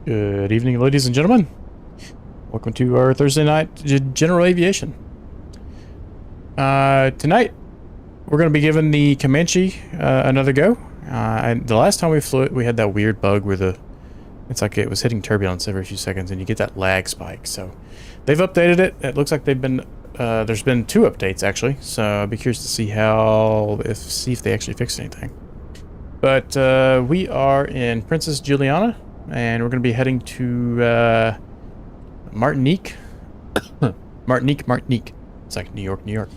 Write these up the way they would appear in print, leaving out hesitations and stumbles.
Good evening, ladies and gentlemen. Welcome to our Thursday night general aviation. Tonight, we're going to be giving the Comanche another go. And the last time we flew it, we had that weird bug where it's like it was hitting turbulence every few seconds, and you get that lag spike. So they've updated it. It looks like there's been 2 updates actually. So I'll be curious to see if they actually fixed anything. But we are in Princess Juliana, and we're going to be heading to Martinique. Martinique. It's like New York, New York.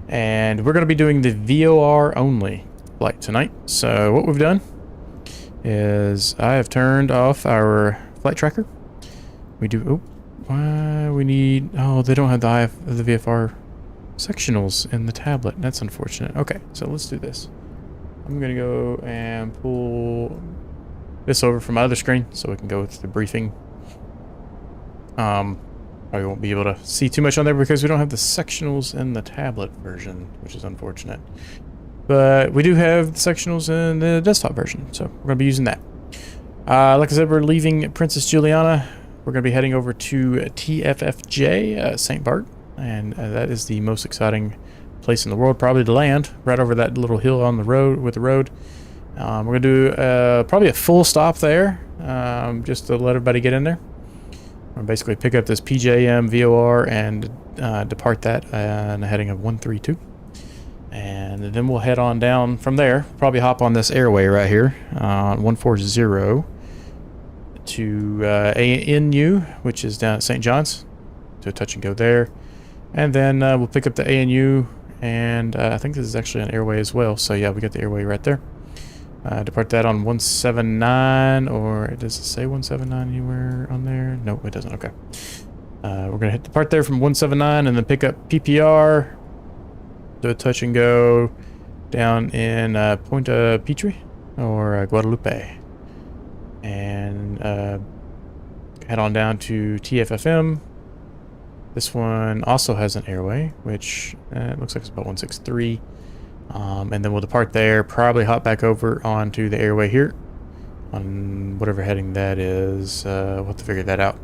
And we're going to be doing the VOR only flight tonight. So what we've done is I have turned off our flight tracker. We do... Oh, they don't have the VFR sectionals in the tablet. That's unfortunate. Okay, so let's do this. I'm going to go and pull this over from my other screen so we can go with the briefing. I won't be able to see too much on there because we don't have the sectionals in the tablet version, which is unfortunate. But we do have the sectionals in the desktop version, so we're going to be using that. Like I said, we're leaving Princess Juliana. We're going to be heading over to TFFJ, St. Bart, and that is the most exciting place in the world, probably to land, right over that little hill on the road with the road. We're going to do probably a full stop there, just to let everybody get in there. We'll basically pick up this PJM VOR and depart that in a heading of 132. And then we'll head on down from there. Probably hop on this airway right here on 140 to ANU, which is down at St. John's. Do a touch and go there. And then we'll pick up the ANU, and I think this is actually an airway as well. So yeah, we got the airway right there. Depart that on 179, or does it say 179 anywhere on there? No, it doesn't. Okay. We're going to depart there from 179 and then pick up PPR, do a touch and go down in Pointe Pitre or Guadalupe, and head on down to TFFM. This one also has an airway, which it looks like it's about 163. And then we'll depart there, probably hop back over onto the airway here on whatever heading that is. We'll have to figure that out.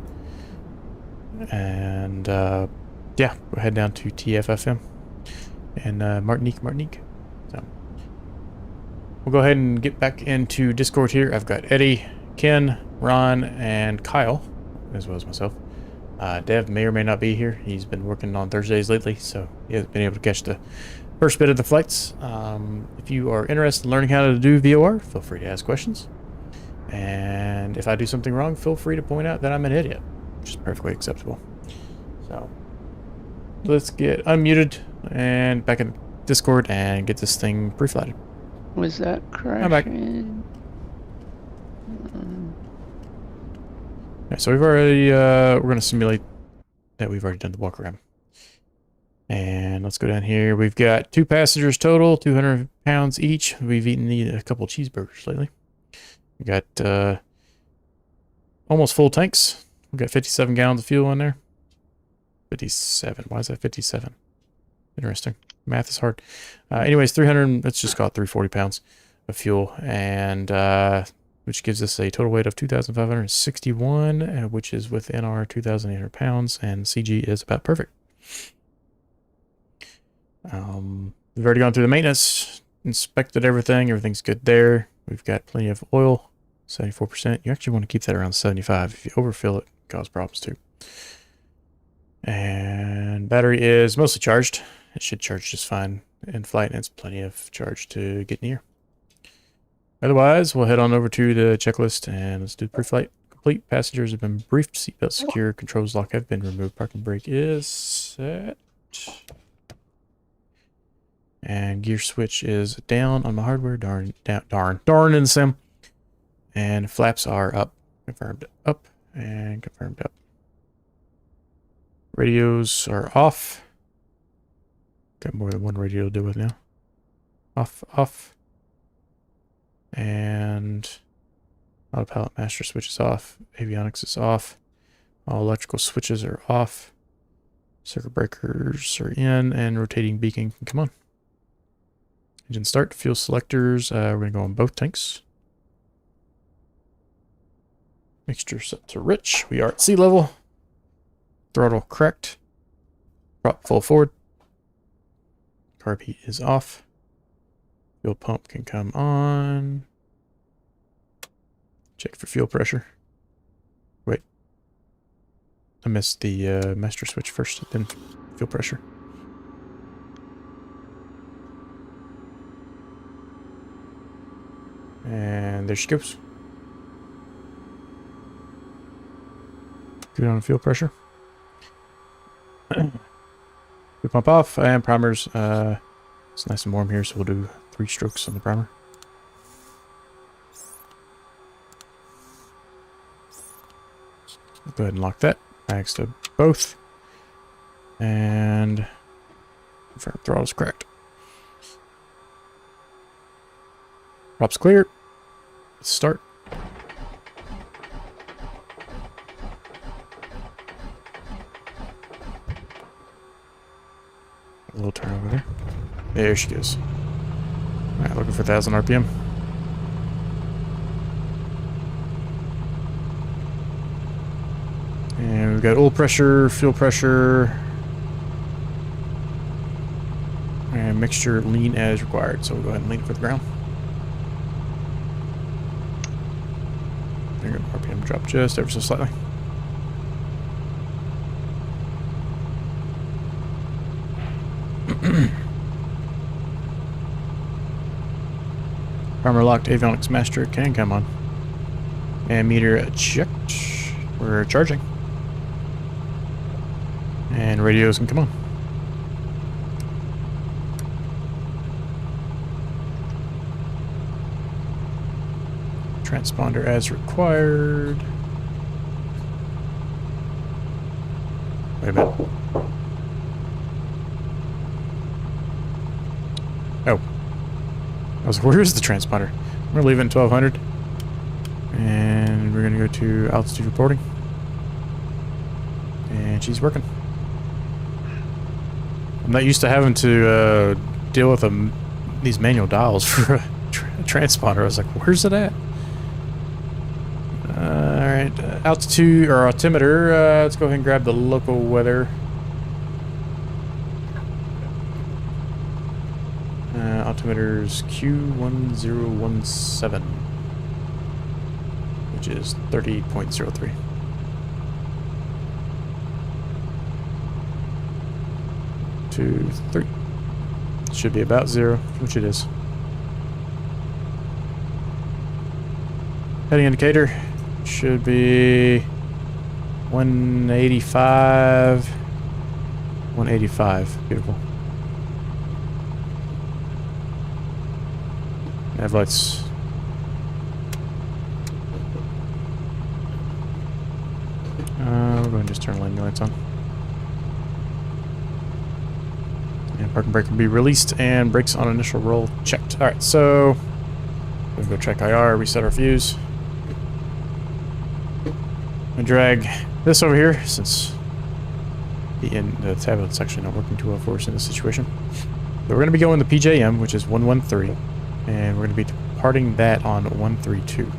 And yeah, we'll head down to TFFM and Martinique. So we'll go ahead and get back into Discord here. I've got Eddie, Ken, Ron, and Kyle, as well as myself. Dev may or may not be here. He's been working on Thursdays lately, so he hasn't been able to catch the first bit of the flights. If you are interested in learning how to do VOR, feel free to ask questions. And if I do something wrong, feel free to point out that I'm an idiot, which is perfectly acceptable. So let's get unmuted and back in Discord and get this thing pre-flighted. Was that crashing? I'm back. Okay, so we've already, we're going to simulate that we've already done the walk around. And let's go down here. We've got 2 passengers total, 200 pounds each. We've eaten a couple cheeseburgers lately. We got almost full tanks. We've got 57 gallons of fuel in there. 57. Why is that 57? Interesting. Math is hard. Anyways, 300, let's just call it 340 pounds of fuel. And which gives us a total weight of 2,561, which is within our 2,800 pounds. And CG is about perfect. We've already gone through the maintenance, inspected everything. Everything's good there. We've got plenty of oil, 74%. You actually want to keep that around 75. If you overfill it, it causes problems too. And battery is mostly charged. It should charge just fine in flight, and it's plenty of charge to get near. Otherwise, we'll head on over to the checklist and let's do the pre-flight. Complete. Passengers have been briefed. Seatbelt secure. Controls lock have been removed. Parking brake is set. And gear switch is down on my hardware. Darn in the sim. And flaps are up. Confirmed up and confirmed up. Radios are off. Got more than one radio to deal with now. Off. And autopilot master switch is off. Avionics is off. All electrical switches are off. Circuit breakers are in, and rotating beacon can come on. Engine start, fuel selectors. We're going to go on both tanks. Mixture set to rich. We are at sea level. Throttle correct. Prop full forward. Carb heat is off. Fuel pump can come on. Check for fuel pressure. Wait. I missed the master switch first, then fuel pressure. And there she goes. Good on fuel pressure. We pump off, and primers. It's nice and warm here, so we'll do 3 strokes on the primer. Go ahead and lock that. Max to both. And confirm throttle's correct. Prop's clear. Let's start. A little turn over there. There she goes. Alright, looking for 1,000 RPM. And we've got oil pressure, fuel pressure, and mixture lean as required. So we'll go ahead and lean it for the ground. There you go, RPM drop just ever so slightly. Primer locked, avionics master can come on. And meter checked. We're charging. And radios can come on. Transponder as required. Wait a minute. Oh. I was like, where is the transponder? We're leaving 1200. And we're going to go to altitude reporting. And she's working. I'm not used to having to deal with these manual dials for a transponder. I was like, where's it at? Alright, altitude or altimeter. Let's go ahead and grab the local weather. Altimeter's Q1017, which is 30.03. 2, 3. Should be about 0, which it is. Heading indicator should be 185. 185. Beautiful. Nav lights. We'll go ahead and just turn landing lights on. And parking brake will be released and brakes on initial roll checked. Alright, so we'll go check IR, reset our fuse. I drag this over here since the tablet's actually not working too well for us in this situation. So we're going to be going the PJM, which is 113. And we're going to be departing that on 132.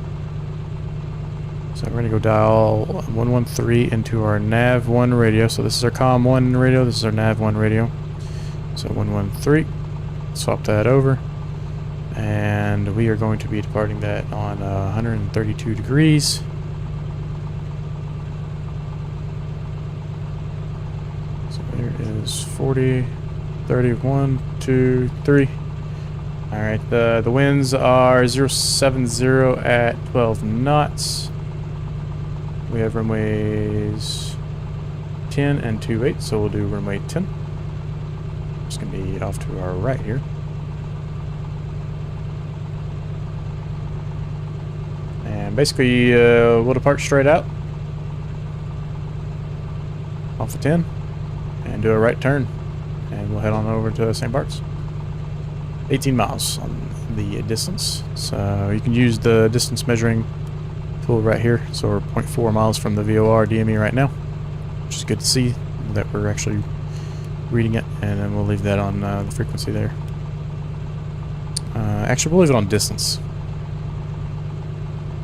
So we're going to go dial 113 into our nav1 radio. So this is our COM1 radio. This is our nav1 radio. So 113. Swap that over. And we are going to be departing that on 132 degrees. So there is 40, 31, 2, 3. Alright, the winds are 070 at 12 knots. We have runways 10 and 28, so we'll do runway 10. It's going to be off to our right here. And basically, we'll depart straight out. Off the 10. And do a right turn. And we'll head on over to St. Bart's. 18 miles on the distance. So you can use the distance measuring tool right here. So we're 0.4 miles from the VOR DME right now, which is good to see that we're actually reading it. And then we'll leave that on the frequency there. Actually, we'll leave it on distance.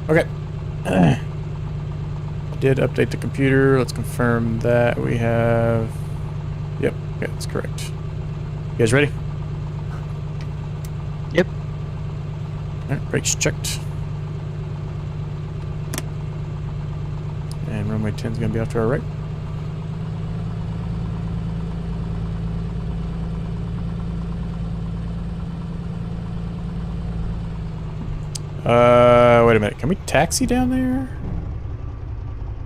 Okay. did update the computer. Let's confirm that we have... Yep, okay, that's correct. You guys ready? Yep. Alright, brakes checked. And runway 10 is going to be off to our right. Wait a minute. Can we taxi down there?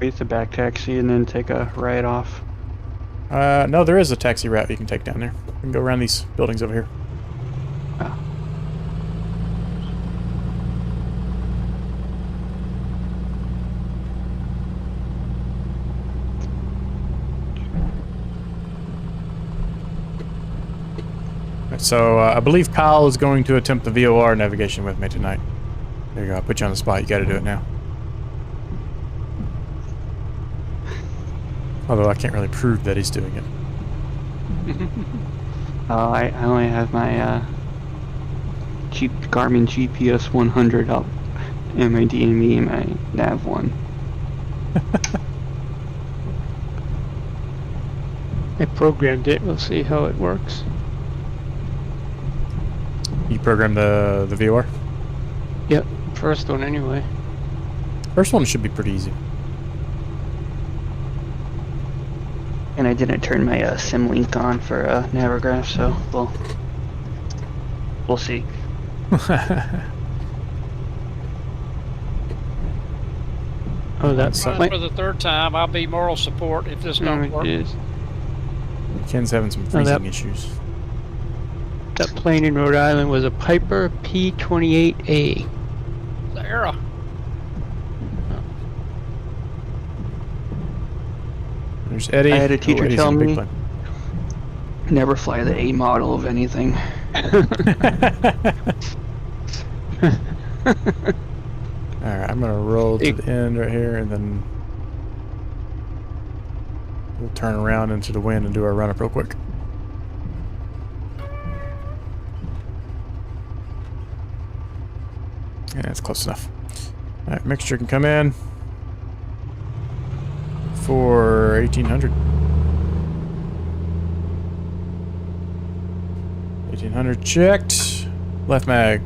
It's a back taxi and then take a right off. No, there is a taxi route you can take down there. You can go around these buildings over here. Oh. Right, so I believe Kyle is going to attempt the VOR navigation with me tonight. There you go. I'll put you on the spot. You got to do it now. Although I can't really prove that he's doing it. I only have my Garmin GPS 100 up and my DME and my Nav 1. I programmed it. We'll see how it works. You programmed the VOR? Yep, first one anyway. First one should be pretty easy. And I didn't turn my sim link on for Navigraph, so we'll see. Oh, that's Trying for the third time. I'll be moral support if this don't work. Ken's having some freezing issues. That plane in Rhode Island was a Piper P-28A. The era. There's Eddie. I had a teacher Eddie's tell in a big me, plane. never fly the A model of anything. Alright, I'm gonna roll to the end right here and then we'll turn around into the wind and do our run up real quick. Yeah, that's close enough. Alright, mixture can come in for 1800. 1800 checked. Left mag.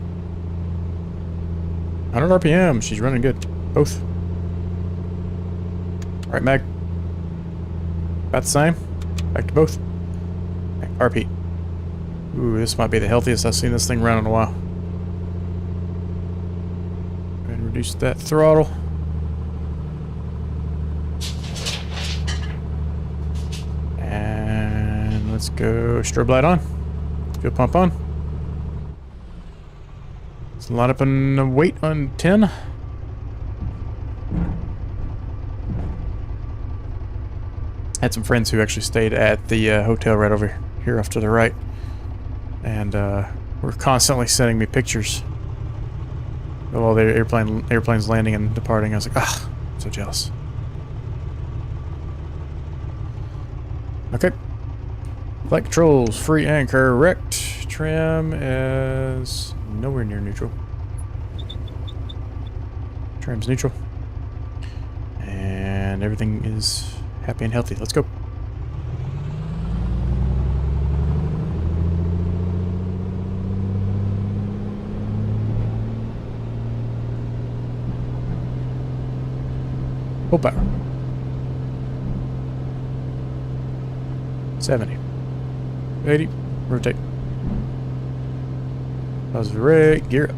100 RPM. She's running good. Both. Right mag. About the same. Back to both. RP. Ooh, this might be the healthiest I've seen this thing run in a while. Go ahead and reduce that throttle. And let's go strobe light on. Go pump on. Let's line up and wait on 10. Had some friends who actually stayed at the hotel right over here off to the right. And were constantly sending me pictures of all their airplanes landing and departing. I was like, ah, I'm so jealous. Okay. Flight controls, free and correct. Trim is nowhere near neutral. Trim's neutral. And everything is happy and healthy. Let's go. Full power. 70. 80. Rotate. Positive rate. Gear up.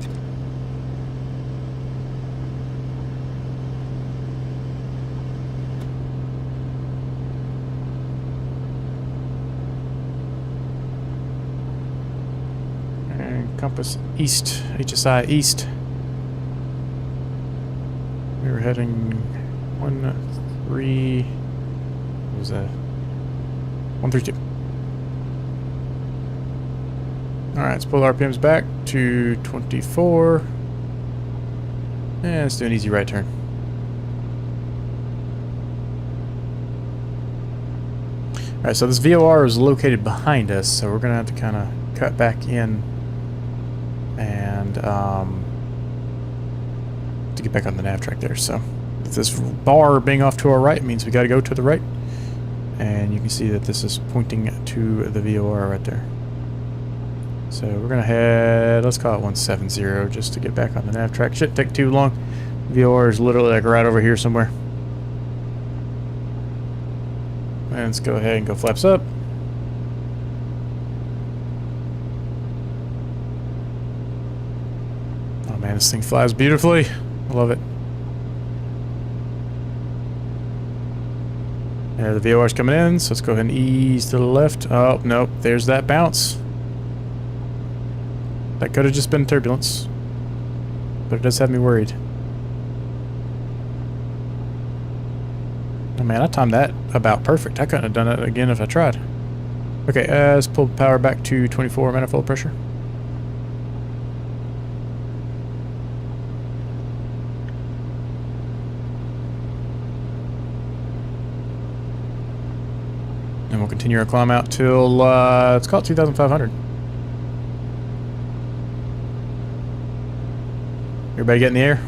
And compass east. HSI east. We were heading 13. What was that? 132. Alright, let's pull the RPMs back to 24. And let's do an easy right turn. Alright, so this VOR is located behind us, so we're going to have to kind of cut back in and to get back on the nav track there. So This bar being off to our right means we got to go to the right. And you can see that this is pointing to the VOR right there. So we're going to head, let's call it 170 just to get back on the nav track. Shouldn't take too long. VOR is literally like right over here somewhere. And let's go ahead and go flaps up. Oh man, this thing flies beautifully. I love it. There, the VOR's coming in, so let's go ahead and ease to the left. Oh, nope, there's that bounce. That could have just been turbulence. But it does have me worried. Oh man, I timed that about perfect. I couldn't have done it again if I tried. Okay, let's pull the power back to 24 manifold pressure. And we'll continue our climb out till, let's call it 2,500. Everybody get in the air?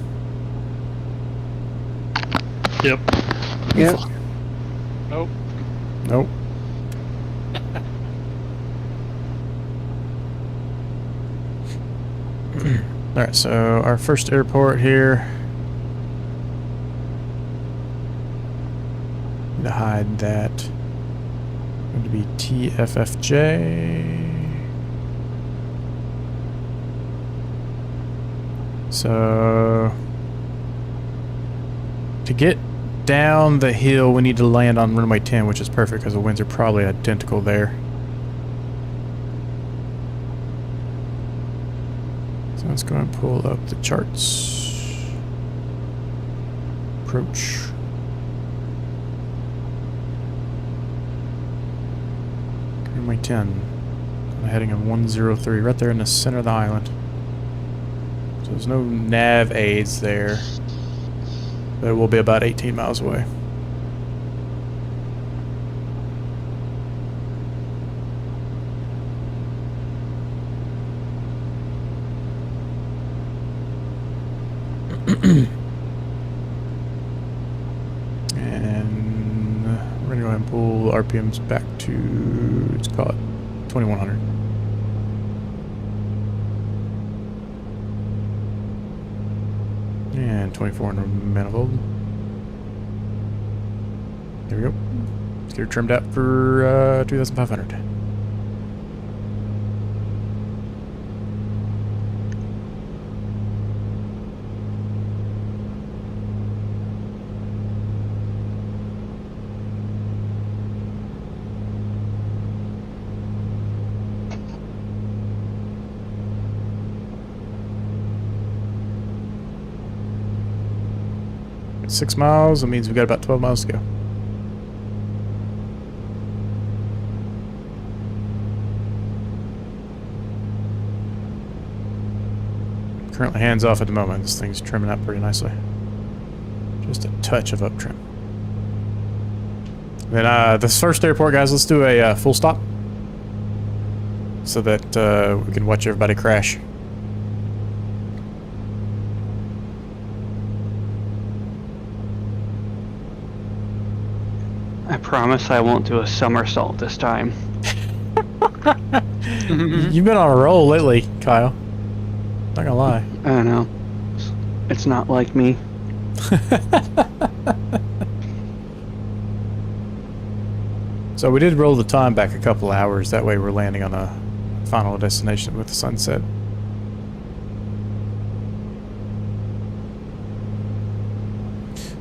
Yep. Yep. Nope. Nope. Alright, so our first airport here. Need to hide that. Going to be TFFJ. So to get down the hill, we need to land on runway 10, which is perfect because the winds are probably identical there. So let's go and pull up the charts. Approach. Runway 10. I'm heading of 103, right there in the center of the island. So there's no nav aids there. But it will be about 18 miles away. And we're going to go ahead and pull RPMs back to, let's call it 2100. And 24 in the manifold. There we go. Let's get her trimmed out for 2,500. At 6 miles, that means we've got about 12 miles to go. Currently hands off at the moment. This thing's trimming up pretty nicely. Just a touch of up trim. Then this first airport, guys, let's do a full stop so that we can watch everybody crash. I promise I won't do a somersault this time. You've been on a roll lately, Kyle. Not gonna lie. I don't know. It's not like me. So we did roll the time back a couple hours. That way we're landing on a final destination with the sunset.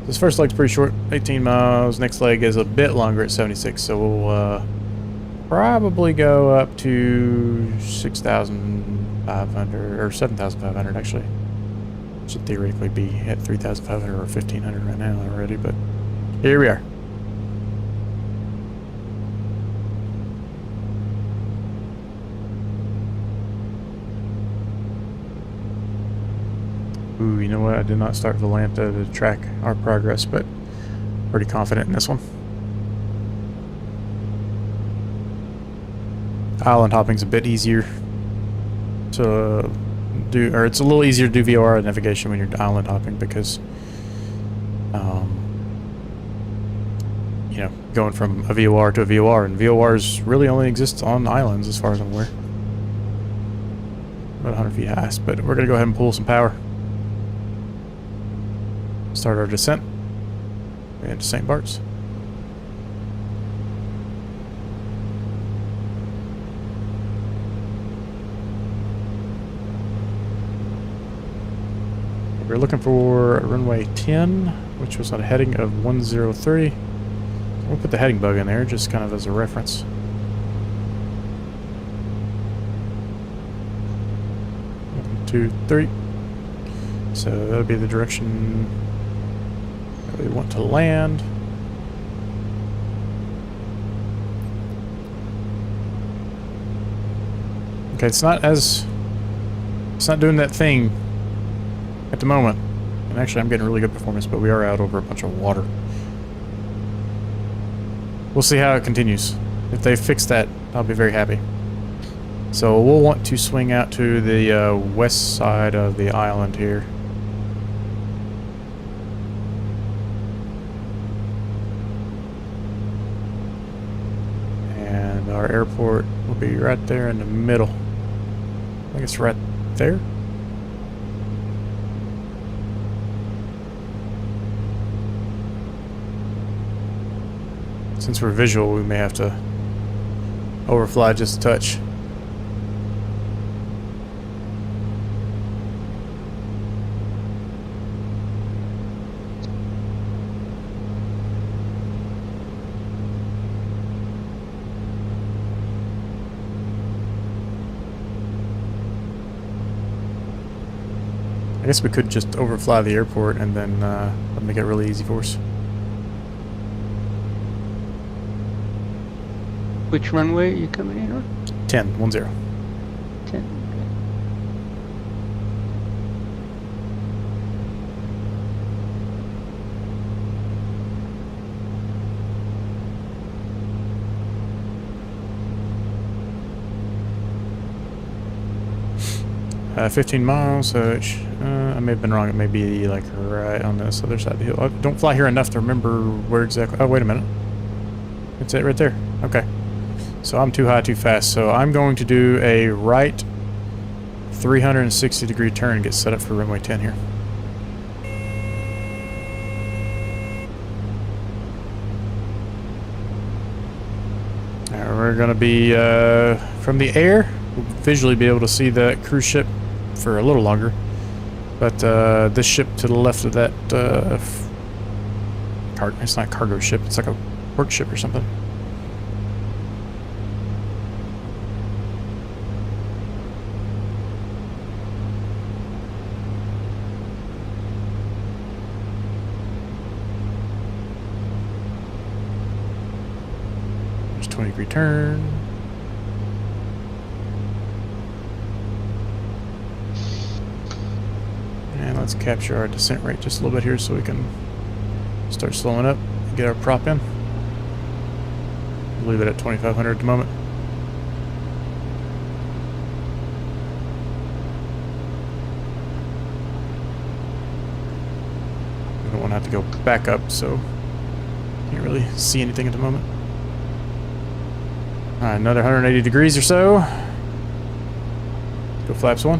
This first leg's pretty short, 18 miles. Next leg is a bit longer at 76, so we'll probably go up to 6,500, or 7,500 actually. Should theoretically be at 3,500 or 1,500 right now already, but here we are. Ooh, you know what? I did not start Volanta to track our progress, but pretty confident in this one. Island hopping's a bit easier to do, or it's a little easier to do VOR navigation when you're island hopping because You know, going from a VOR to a VOR, and VORs really only exist on islands as far as I'm aware. About 100 feet high, but we're going to go ahead and pull some power. Start our descent into St. Bart's. We're looking for runway 10, which was on a heading of 1030. We'll put the heading bug in there just kind of as a reference. One, 2, 3. So that'll be the direction that we want to land. Okay, it's not doing that thing at the moment. And actually I'm getting really good performance, but we are out over a bunch of water. We'll see how it continues. If they fix that, I'll be very happy. So we'll want to swing out to the west side of the island here. And our airport will be right there in the middle. I think it's right there. Since we're visual, we may have to overfly just a touch. I guess we could just overfly the airport and then make it really easy for us. Which runway are you coming in on? 10, 10. 10. Okay. 15 miles, so I may have been wrong. It may be like right on this other side of the hill. I don't fly here enough to remember where exactly. Oh, wait a minute. It's it right there. Okay. So I'm too high, too fast. So I'm going to do a right 360-degree turn and get set up for runway 10 here. We're going to be from the air. We'll visually be able to see that cruise ship for a little longer. But this ship to the left of that, it's not a cargo ship. It's like a work ship or something. There's 20-degree turn. And let's capture our descent rate just a little bit here so we can start slowing up and get our prop in. Leave it at 2,500 at the moment. We don't want to have to go back up, so can't really see anything at the moment. Alright, another 180 degrees or so. Go flaps 1.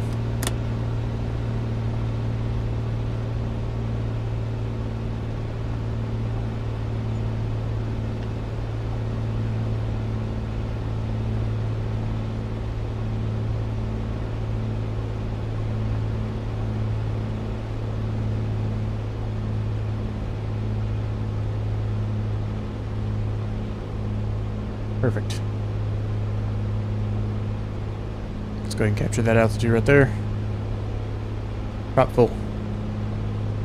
Perfect. Let's go ahead and capture that altitude right there. Prop full.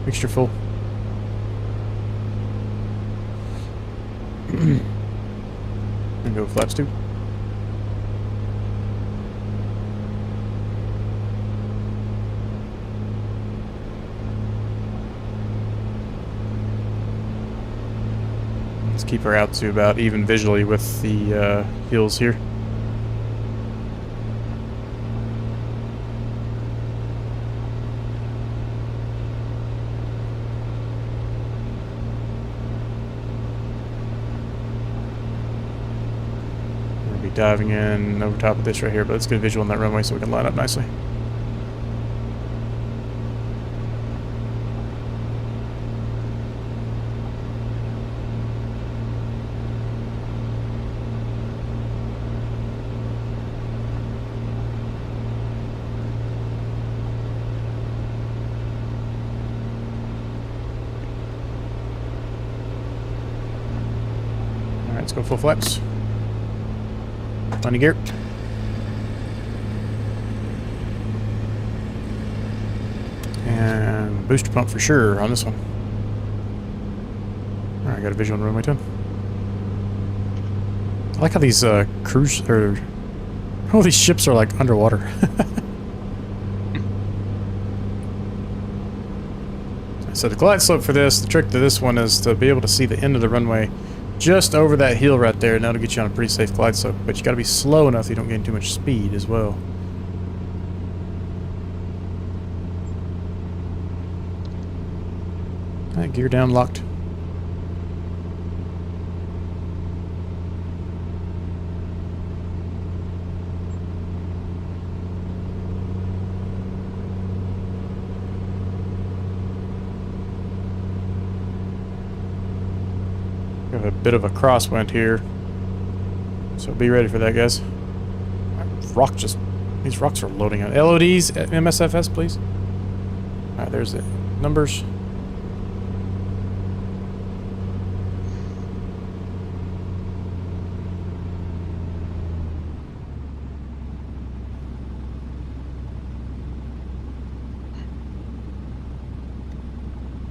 Mixture full. And go flaps 2. Let's keep her out to about even visually with the hills here. diving in over top of this right here, but let's get a visual on that runway so we can line up nicely. Alright, let's go full flaps. Landing gear. And booster pump for sure on this one. Alright, got a visual on runway 10. I like how these cruise or all these ships are like underwater. So the glide slope for this, the trick to this one is to be able to see the end of the runway just over that hill right there, and that'll get you on a pretty safe glide slope. But you got to be slow enough so you don't gain too much speed as well. Alright, gear down, locked. We have a bit of a crosswind here, so be ready for that, guys. These rocks are loading out. LODs, MSFS, please. Alright, there's the numbers.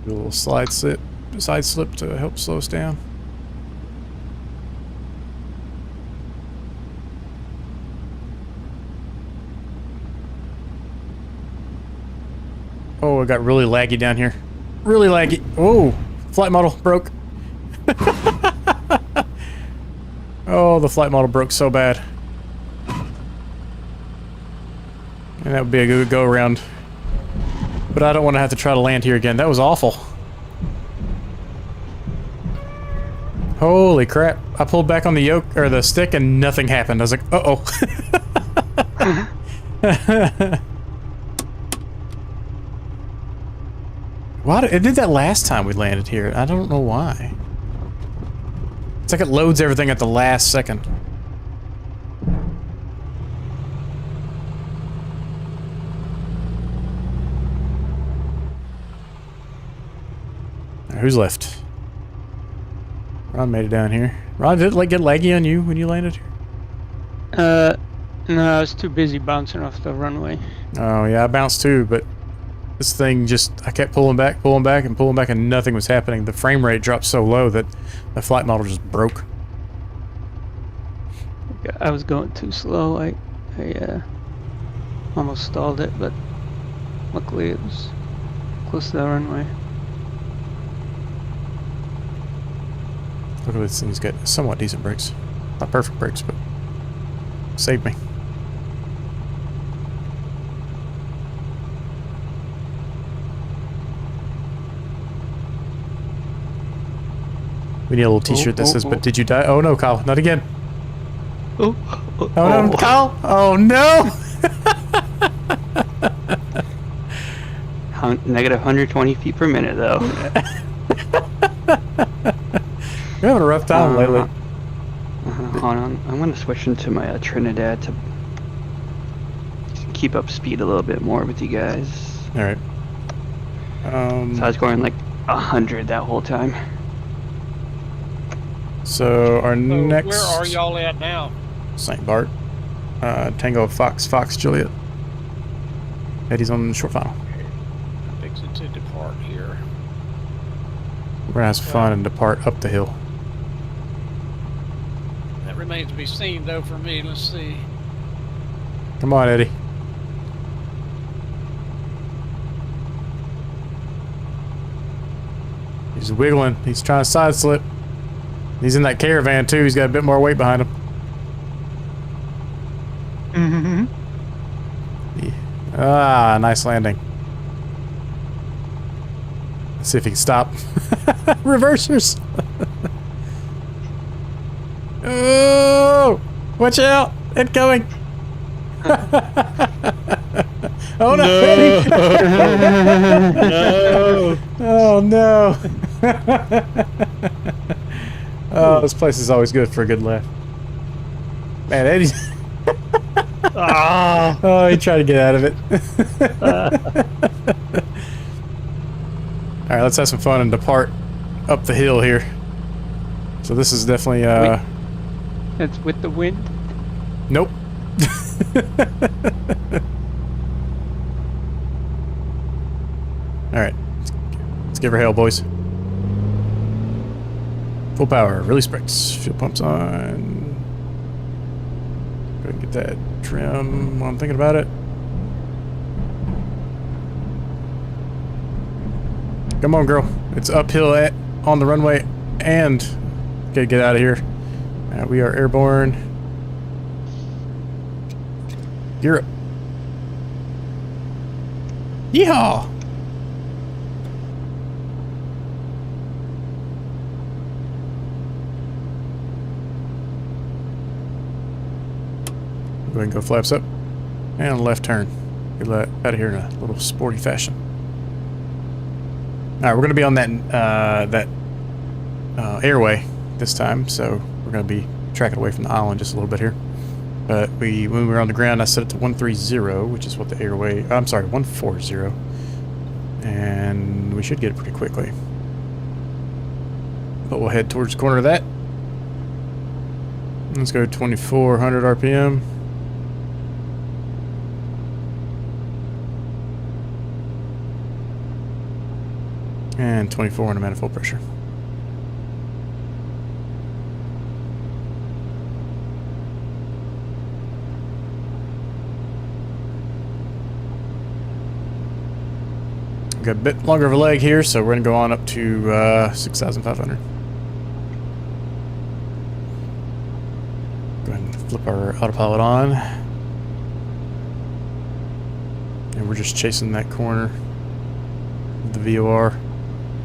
Do a little side slip to help slow us down. Oh, it got really laggy down here. Really laggy. Oh, flight model broke. Oh, the flight model broke so bad. And that would be a good go around. But I don't want to have to try to land here again. That was awful. Holy crap. I pulled back on the yoke or the stick and nothing happened. I was like, uh-oh. Why it did that last time we landed here. I don't know why. It's like it loads everything at the last second. Right, who's left? Ron made it down here. Ron, did it like get laggy on you when you landed here? No, I was too busy bouncing off the runway. Oh yeah, I bounced too, but this thing just, I kept pulling back, and nothing was happening. The frame rate dropped so low that the flight model just broke. I was going too slow. I almost stalled it, but luckily it was close to the runway. Look at this thing's got somewhat decent brakes. Not perfect brakes, but saved me. We need a little t-shirt that says, but did you die? Oh no, Kyle, not again. Oh no, Kyle! Oh no! Negative 120 feet per minute, though. You're having a rough time lately. Hold on, I'm going to switch into my Trinidad to keep up speed a little bit more with you guys. Alright. So I was going like 100 that whole time. So our next... Where are y'all at now? St. Bart. Tango Fox Juliet. Eddie's on the short final. Fixing to depart here. We're gonna have some fun and depart up the hill. That remains to be seen though for me. Let's see. Come on, Eddie. He's wiggling. He's trying to side slip. He's in that caravan too. He's got a bit more weight behind him. Mm-hmm. Ah, nice landing. Let's see if he can stop. Reversers. Oh! Watch out! Incoming! Oh no! No. Oh no! Oh, this place is always good for a good laugh. Man, Eddie's. Ah. Oh, he tried to get out of it. All right, let's have some fun and depart up the hill here. So this is definitely That's with the wind. nope. All right, let's give her hell, boys. Full power, release brakes, fuel pumps on. Go ahead and get that trim while I'm thinking about it. Come on, girl. It's uphill on the runway and gotta get out of here. We are airborne. Europe. Yeehaw! Go ahead and go flaps up. And left turn. Get out of here in a little sporty fashion. Alright, we're going to be on that airway this time, so we're going to be tracking away from the island just a little bit here. But when we were on the ground, I set it to 130, which is what the airway... I'm sorry, 140. And we should get it pretty quickly. But we'll head towards the corner of that. Let's go 2400 RPM. And 24 on the manifold pressure. Got a bit longer of a leg here, so we're going to go on up to 6,500. Go ahead and flip our autopilot on. And we're just chasing that corner of the VOR.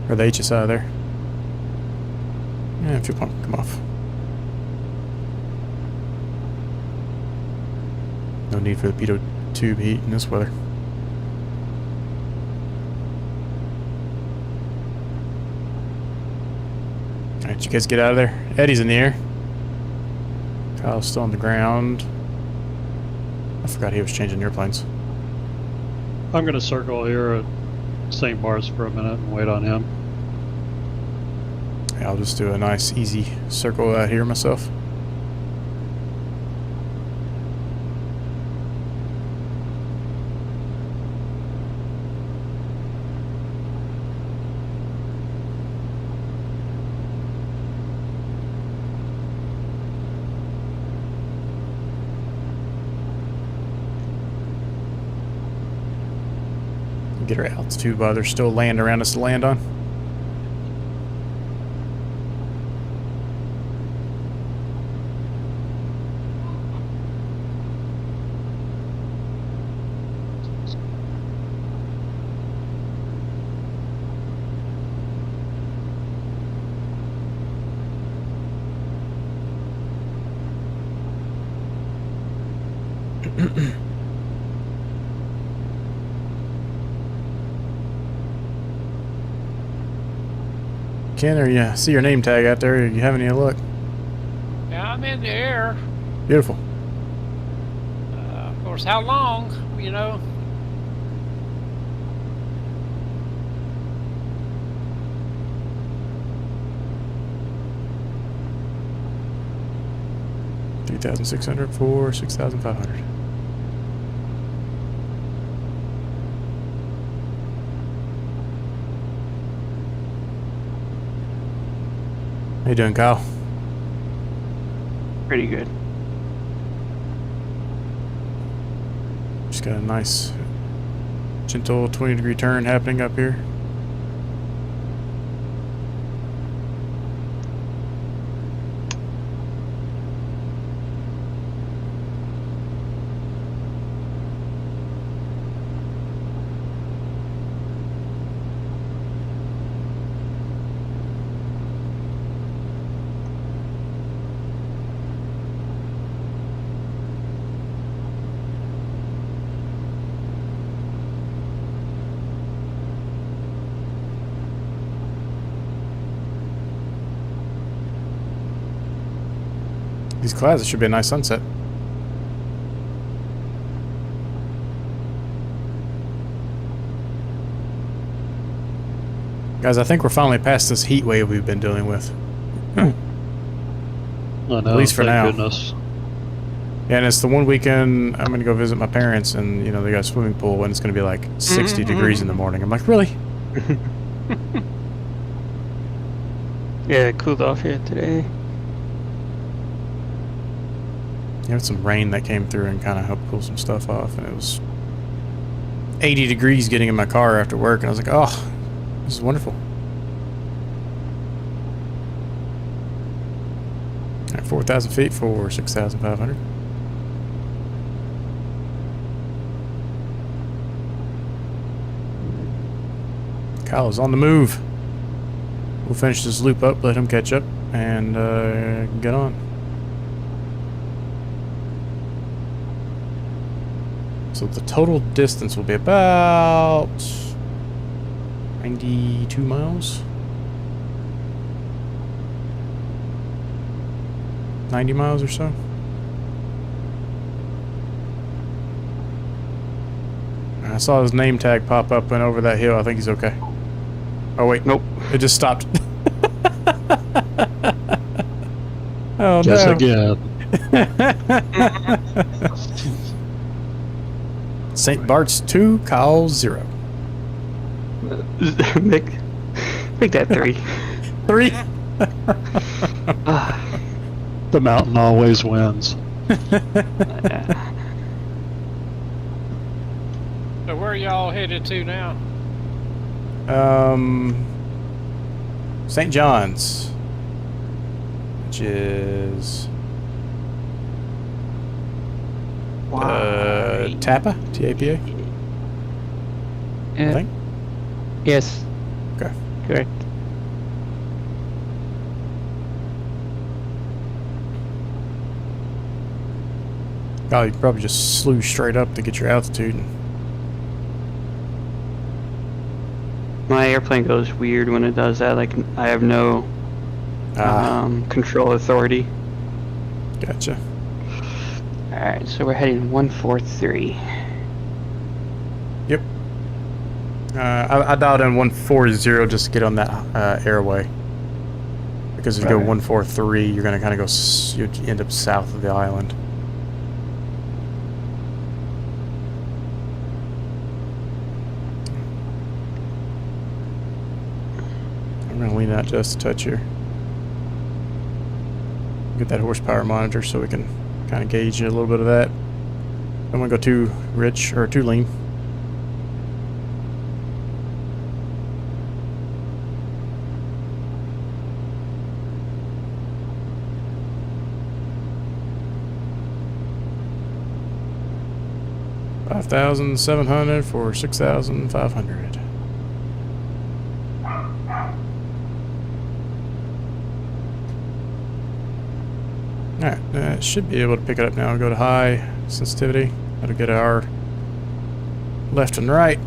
Or the HSI there. And fuel pump, come off. No need for the pitot tube heat in this weather. Alright, you guys get out of there. Eddie's in the air. Kyle's still on the ground. I forgot he was changing airplanes. I'm gonna circle here at St. Bart's for a minute and wait on him. Yeah, I'll just do a nice easy circle out here myself. Get our altitude while there's still land around us to land on. Ken, or you see your name tag out there? Are you having any luck? Yeah, I'm in the air. Beautiful. Of course, how long, you know? $3,600 for $6,500. How you doing, Kyle? Pretty good. Just got a nice, gentle 20-degree turn happening up here. These clouds, it should be a nice sunset. Guys, I think we're finally past this heat wave we've been dealing with. I know, At least for thank now. goodness. Yeah, and it's the one weekend I'm going to go visit my parents, and, you know, they got a swimming pool, and it's going to be like 60 degrees in the morning. I'm like, really? Yeah, it cooled off here today. You had some rain that came through and kind of helped cool some stuff off, and it was 80 degrees getting in my car after work, and I was like, oh, this is wonderful. All right, 4,000 feet for 6,500. Kyle is on the move. We'll finish this loop up, let him catch up, and get on. So the total distance will be about 92 miles. 90 miles or so. I saw his name tag pop up and over that hill. I think he's okay. Oh wait, nope. It just stopped. Oh Guess no. again. St. Bart's 2, Kyle 0. Make that 3. 3? The mountain always wins. So where are y'all headed to now? St. John's, which is TAPA, TAPA, I think. Yes. Okay. Correct. Oh, you could probably just slew straight up to get your altitude. My airplane goes weird when it does that. Like, I have no control authority. Gotcha. Alright, so we're heading 143. Yep. I dialed in 140 just to get on that airway. Because if you go Right. 143, you're going to kind of go, you end up south of the island. I'm going to lean out just a touch here. Get that horsepower monitor so we can kind of gauge a little bit of that. Don't want to go too rich or too lean. $5,700 for 6,500. Alright, should be able to pick it up now. Go to high sensitivity. That'll get our left and right.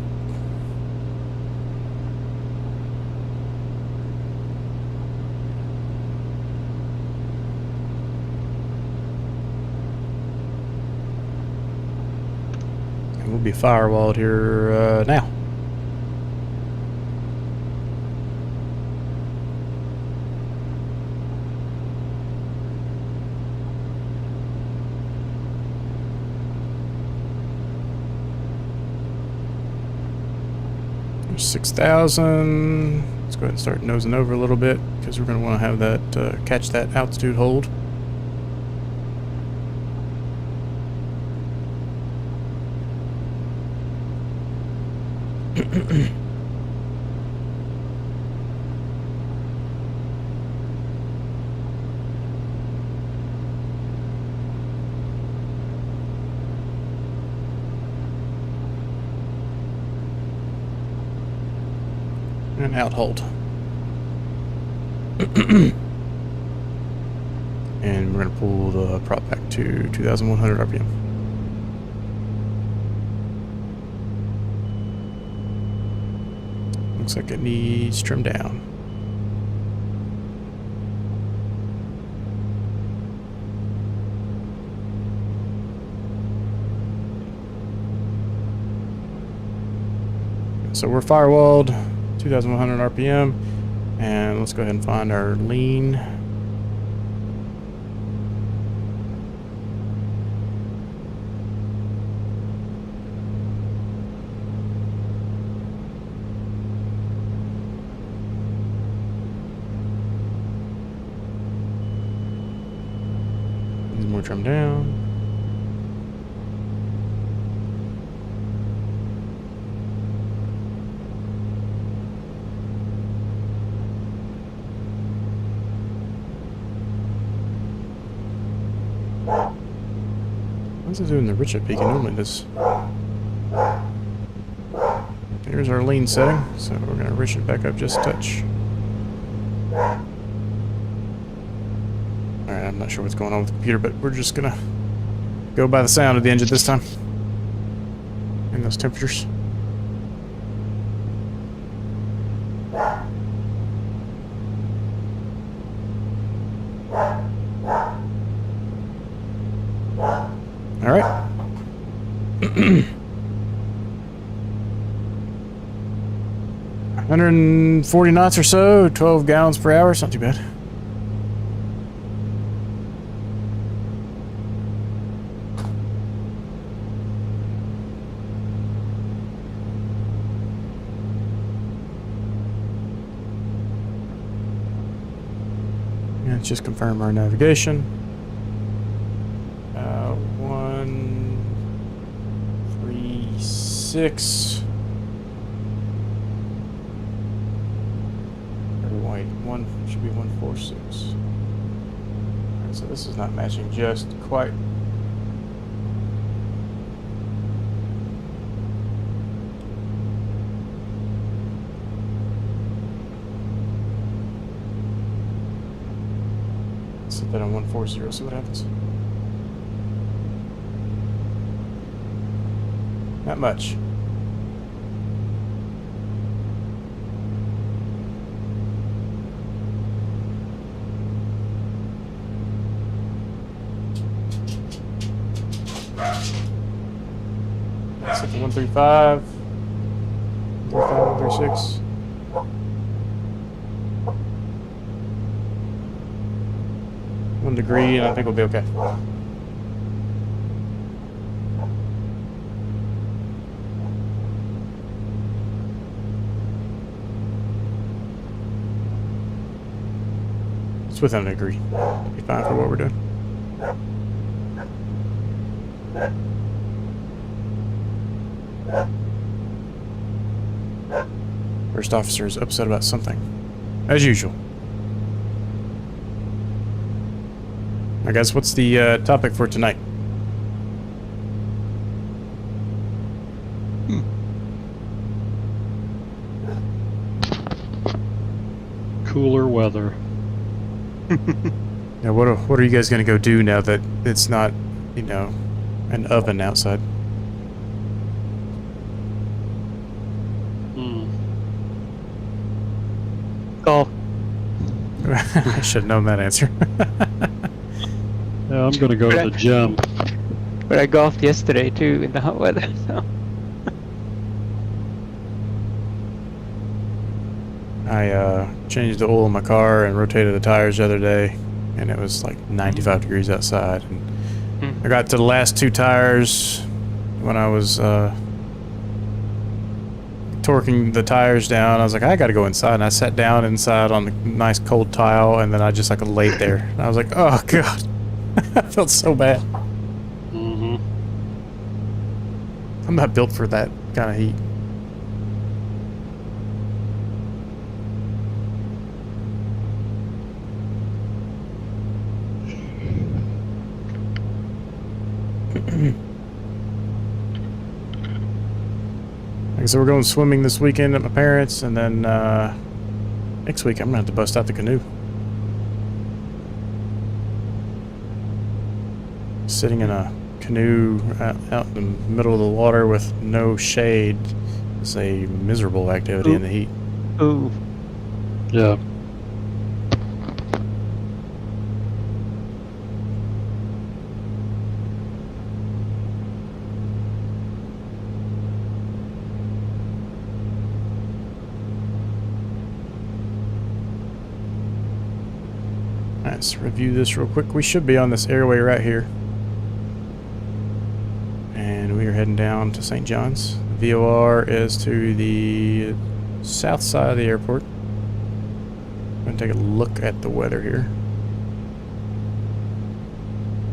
And we'll be firewalled here now. There's 6,000. Let's go ahead and start nosing over a little bit because we're going to want to have that catch that altitude hold. And out hold. And we're going to pull the prop back to 2,100 RPM. Looks like it needs trim down. . So we're firewalled, 2,100 RPM, and let's go ahead and find our lean. More trim down. What's it doing the Richard peak? It normally does. Here's our lean setting, so we're gonna rich it back up just a touch. Alright, I'm not sure what's going on with the computer, but we're just gonna go by the sound of the engine this time. And those temperatures. Alright. 140 knots or so, 12 gallons per hour, it's not too bad. Let's just confirm our navigation. 136. Wait, one should be 146. Alright, so this is not matching just quite. Set that on 140, see what happens. Not much. Set to 135. 136. One degree, and I think we'll be okay. It's within a degree. It'll be fine for what we're doing. First officer is upset about something, as usual. I guess what's the topic for tonight? Cooler weather. Now, what are you guys gonna go do now that it's not, you know, an oven outside? Golf. I should have known that answer. Yeah, I'm gonna go to the gym. But I golfed yesterday too in the hot weather, so. I changed the oil in my car and rotated the tires the other day, and it was like 95 degrees outside. And I got to the last two tires when I was torquing the tires down. I was like, I gotta go inside, and I sat down inside on the nice cold tile, and then I just like laid there. And I was like, oh god. I felt so bad. I'm not built for that kind of heat. Like I said, we're going swimming this weekend at my parents', and then next week I'm gonna have to bust out the canoe. Sitting in a canoe out in the middle of the water with no shade is a miserable activity in the heat. Ooh. Yeah. Alright, let's review this real quick. We should be on this airway right here. And we are heading down to St. John's. VOR is to the south side of the airport. I'm going to take a look at the weather here.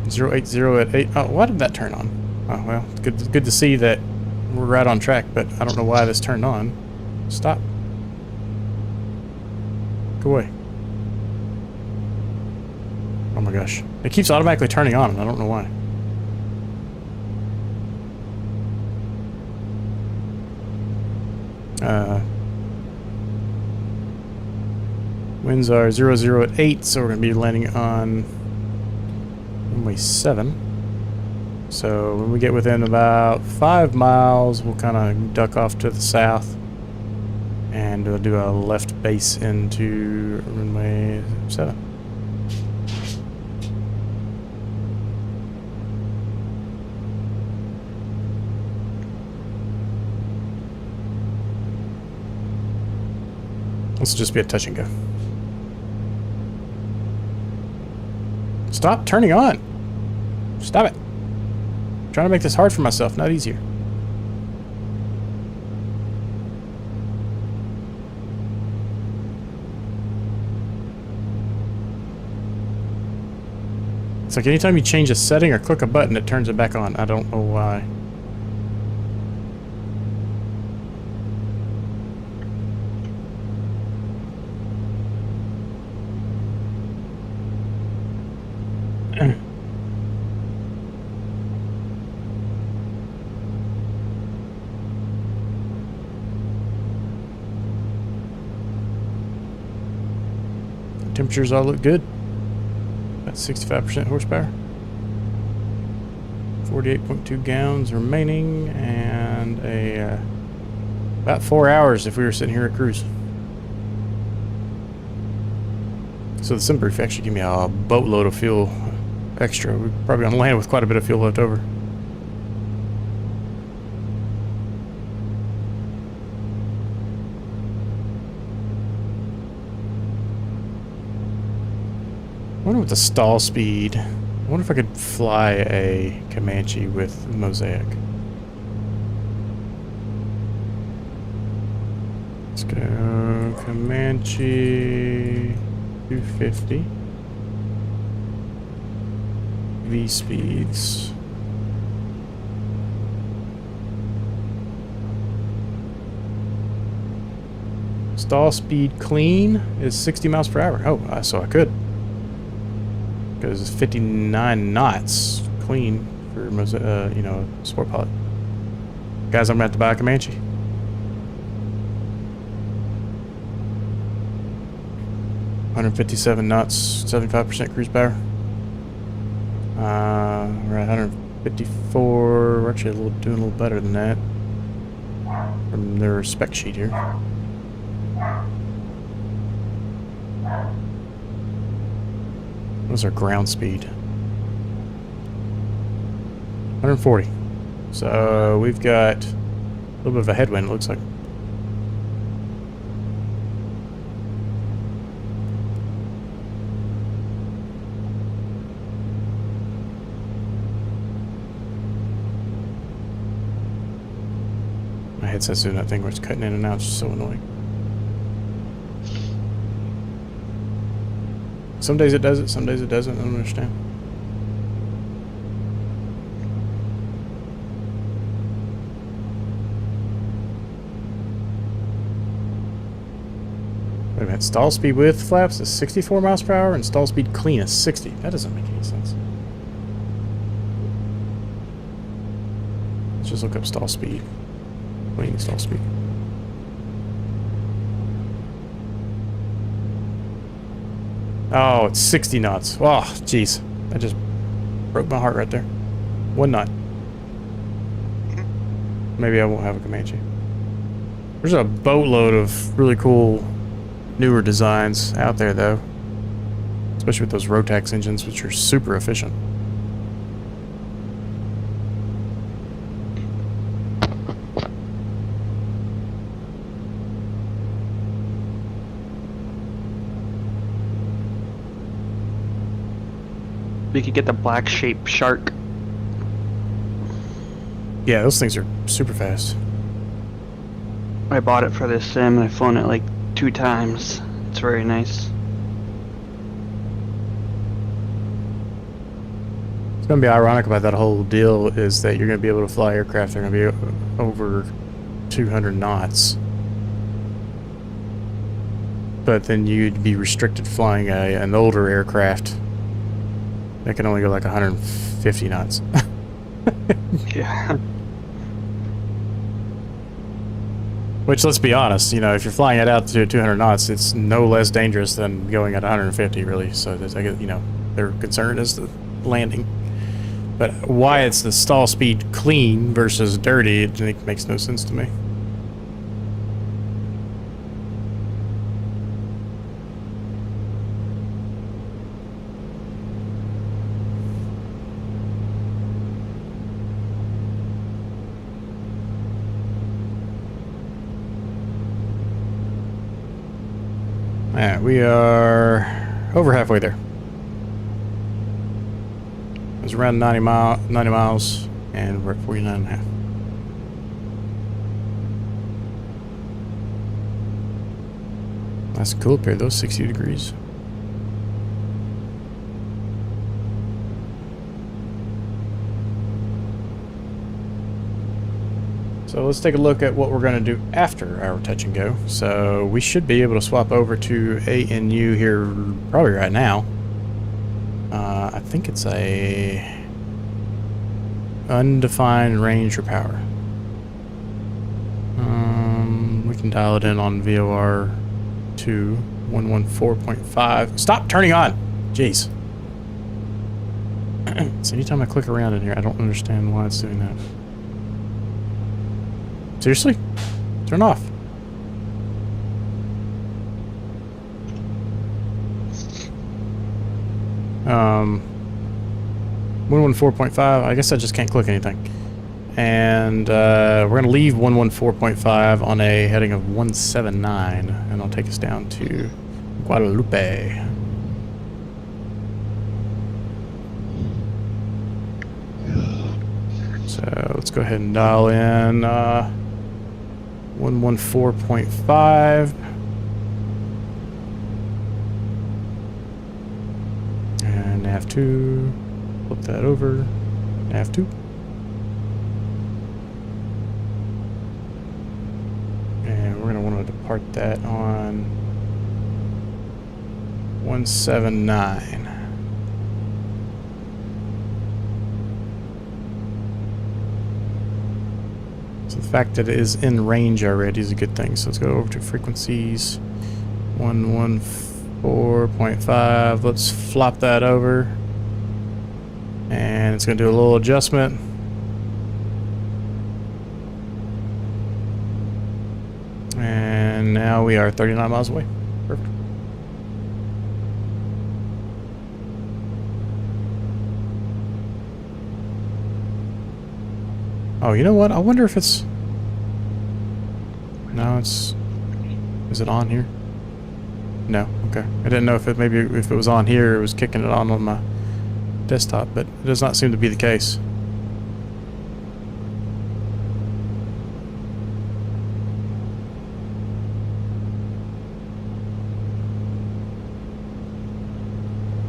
080 at 8. Oh, why did that turn on? Oh, well, it's good to see that we're right on track, but I don't know why this turned on. Stop. Go away. Oh my gosh. It keeps automatically turning on, and I don't know why. Winds are 00 at 8, so we're going to be landing on runway 7. So when we get within about 5 miles, we'll kind of duck off to the south and we'll do a left base into runway 7. This will just be a touch and go. Stop turning on. Stop it. I'm trying to make this hard for myself, not easier. It's like anytime you change a setting or click a button, it turns it back on. I don't know why. Temperatures all look good. About 65% horsepower. 48.2 gallons remaining, and about 4 hours if we were sitting here at cruise. So the sunroof actually gave me a boatload of fuel extra. We're probably gonna land with quite a bit of fuel left over. I wonder what the stall speed. I wonder if I could fly a Comanche with Mosaic. Let's go Comanche 250. V speeds. Stall speed clean is 60 miles per hour. Oh, so I could. Because it's 59 knots clean for sport pilot. Guys, I'm gonna have to buy a Comanche. $157 knots, 75% cruise power. We're at 154. We're actually doing a little better than that from their spec sheet here. What's our ground speed? 140. So we've got a little bit of a headwind, it looks like. My headset's doing that thing where it's cutting in and out. It's just so annoying. Some days it does it, some days it doesn't. I don't understand. Wait a minute. Stall speed with flaps is 64 miles per hour and stall speed clean is 60. That doesn't make any sense. Let's just look up stall speed. Clean stall speed. Oh, it's 60 knots. Oh, jeez. That just broke my heart right there. 1 knot. Maybe I won't have a Comanche. There's a boatload of really cool newer designs out there, though. Especially with those Rotax engines, which are super efficient. we could get the black shaped shark. Yeah, those things are super fast. I bought it for this sim and I've flown it like 2 times. It's very nice. It's going to be ironic about that whole deal is that you're going to be able to fly aircraft that are going to be over 200 knots. But then you'd be restricted flying an older aircraft that can only go like 150 knots. Yeah. Which, let's be honest, you know, if you're flying it out to 200 knots, it's no less dangerous than going at 150, really. So, I guess, you know, their concern is the landing. But why it's the stall speed clean versus dirty, it makes no sense to me. Alright, we are over halfway there. It's around 90 miles, and we're at 49 and a half. That's cool up here, though, 60 degrees. So let's take a look at what we're going to do after our touch and go. So we should be able to swap over to ANU here probably right now. I think it's a undefined range or power. We can dial it in on VOR 2 114.5. Stop turning on! Jeez. So anytime I click around in here, I don't understand why it's doing that. Seriously? Turn off. Um, 114.5. I guess I just can't click anything. And we're going to leave 114.5 on a heading of 179, and I'll take us down to Guadalupe. So let's go ahead and dial in 114.5. And nav2. Flip that over. nav2. And we're going to want to depart that on 179. So the fact that it is in range already is a good thing. So let's go over to frequencies. 114.5. Let's flop that over. And it's going to do a little adjustment. And now we are 39 miles away. Perfect. Oh, you know what? I wonder if it's... No, it's... Is it on here? No. Okay. I didn't know if it maybe if it was on here, it was kicking it on my desktop, but it does not seem to be the case.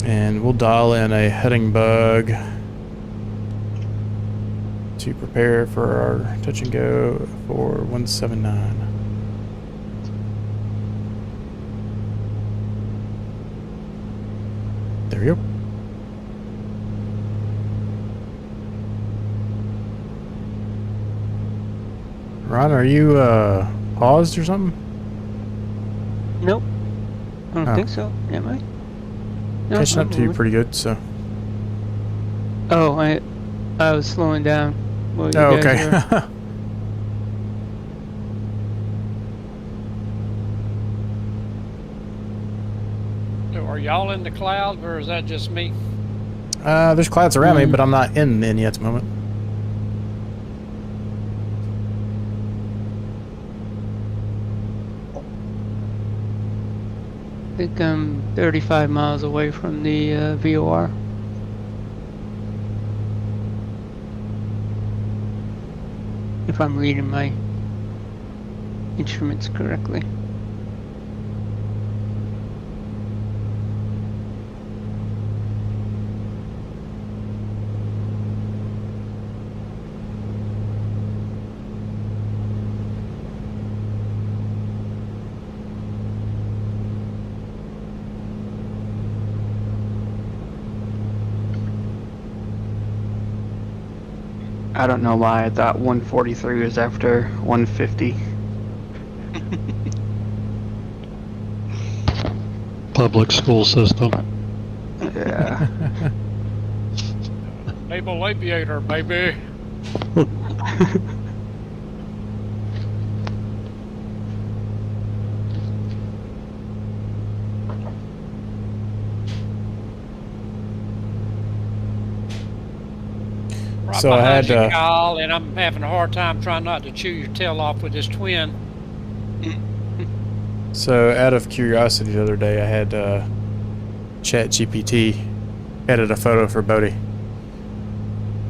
And we'll dial in a heading bug to prepare for our touch and go for 179. There we go. Ron, are you paused or something? Nope. I don't think so. Am I? No, Catching up to you moving. pretty good, so. Oh, I was slowing down. while you Oh, guys okay. were- So are y'all in the clouds, or is that just me? There's clouds around me, but I'm not in any at the moment. I think I'm 35 miles away from the VOR. If I'm reading my instruments correctly. I don't know why I thought 143 was after 150. Public school system. Yeah. Naval aviator, baby. Right So I behind had, you, Kyle, and I'm having a hard time trying not to chew your tail off with this twin. So out of curiosity the other day, I had ChatGPT edit a photo for Bodie.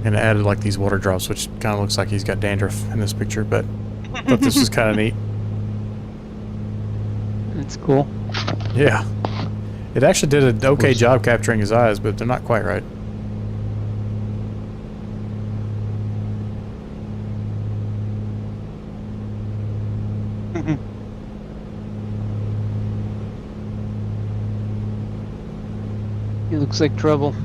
And it added like these water drops, which kind of looks like he's got dandruff in this picture, but I thought this was kind of neat. That's cool. Yeah. It actually did an okay job capturing his eyes, but they're not quite right. He looks like trouble.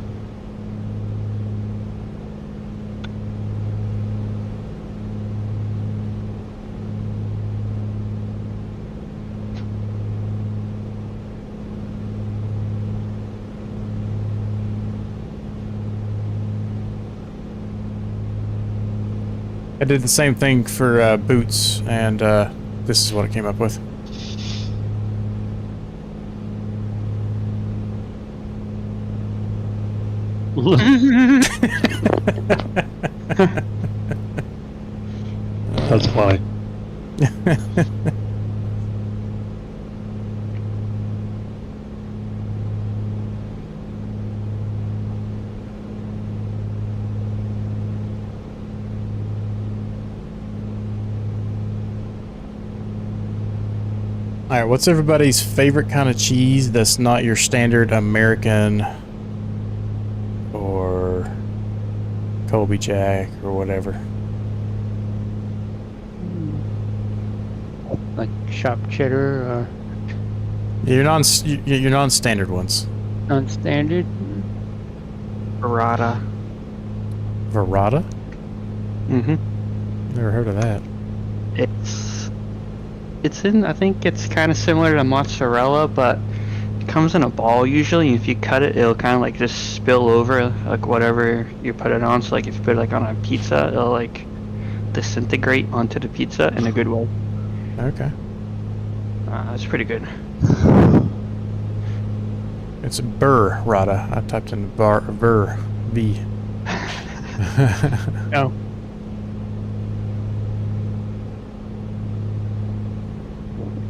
I did the same thing for boots, and this is what it came up with. That's funny. Alright, what's everybody's favorite kind of cheese that's not your standard American or KJAC or whatever? Like shop cheddar or Your non-standard ones. non-standard. Burrata. Verrata? Mm-hmm. Never heard of that. It's in, I think it's kind of similar to mozzarella, but it comes in a ball usually. If you cut it, it'll kind of like just spill over like whatever you put it on. So like if you put it like on a pizza, it'll like disintegrate onto the pizza in a good way. Okay. It's pretty good. It's burrata. I typed in ver v. Oh.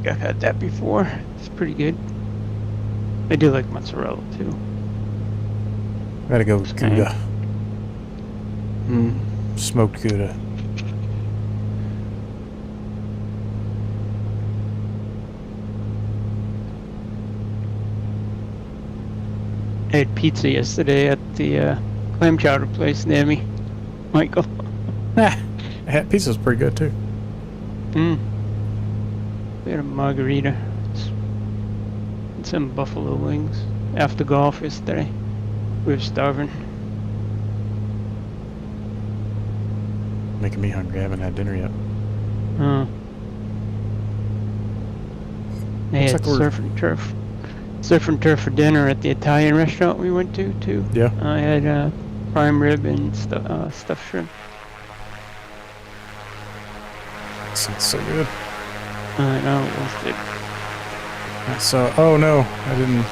I've had that before. It's pretty good. I do like mozzarella too. Gotta go with Gouda. Mm. Smoked Gouda. I had pizza yesterday at the clam chowder place near me. Michael. Pizza's pretty good too. We had a margarita and some buffalo wings after golf yesterday. We were starving. Making me hungry. I haven't had dinner yet. They Looks had like we're- surf and turf for dinner at the Italian restaurant we went to too. Yeah. I had prime rib and stuffed shrimp. Sounds so good. I know, it was good. So, oh no, I didn't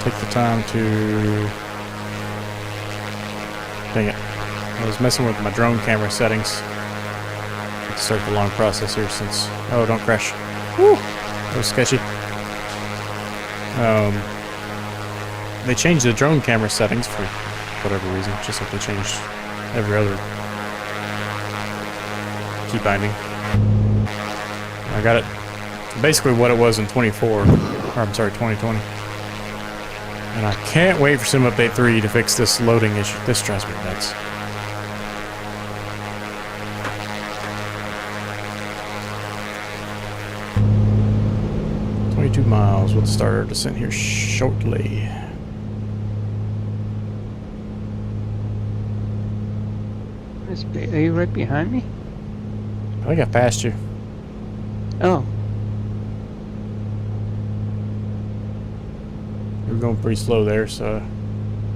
take the time to... Dang it. I was messing with my drone camera settings. Let's start the long process here since... Oh, don't crash. Woo! That was sketchy. They changed the drone camera settings for whatever reason, just like they changed every other key binding. I got it basically what it was in 24, or I'm sorry, 2020. And I can't wait for Sim Update 3 to fix this loading issue. This drives me nuts. Miles. We'll start our descent here shortly. Are you right behind me? I think I passed you. Oh. You were going pretty slow there, so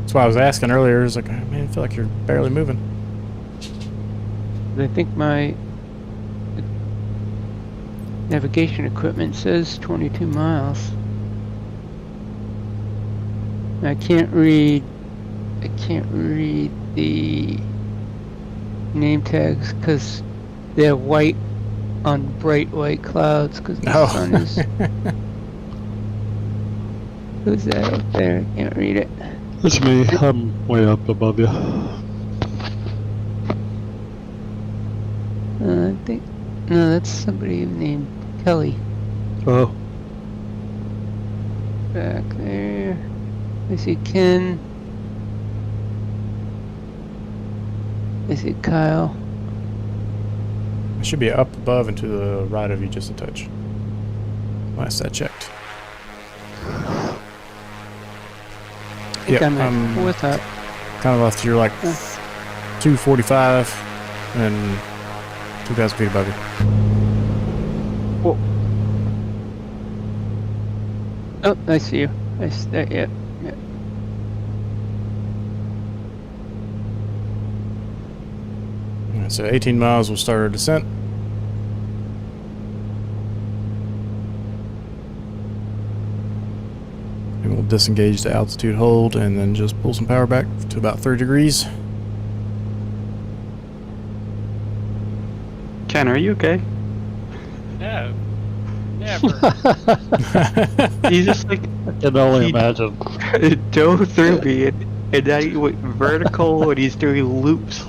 that's why I was asking earlier. I was like, man, I feel like you're barely moving. I think my navigation equipment says 22 miles. I can't read the name tags because they're white on bright white clouds because the sun is. Who's that up there? I can't read it. It's me. I'm way up above you. I think no, that's somebody named Kelly. Oh. Back there. I see Ken. I see Kyle. I should be up above and to the right of you just a touch. Last I checked. I think I'm at fourth up. Kind of left. You're like 245 and 2,000 feet above you. Whoa. Oh, I see you. I see that. Yeah. Alright, so 18 miles, we'll start our descent. And we'll disengage the altitude hold and then just pull some power back to about 30 degrees. Ken, are you okay? No. Never. He's just like, I can only imagine. it dove through me and now he went vertical and he's doing loops.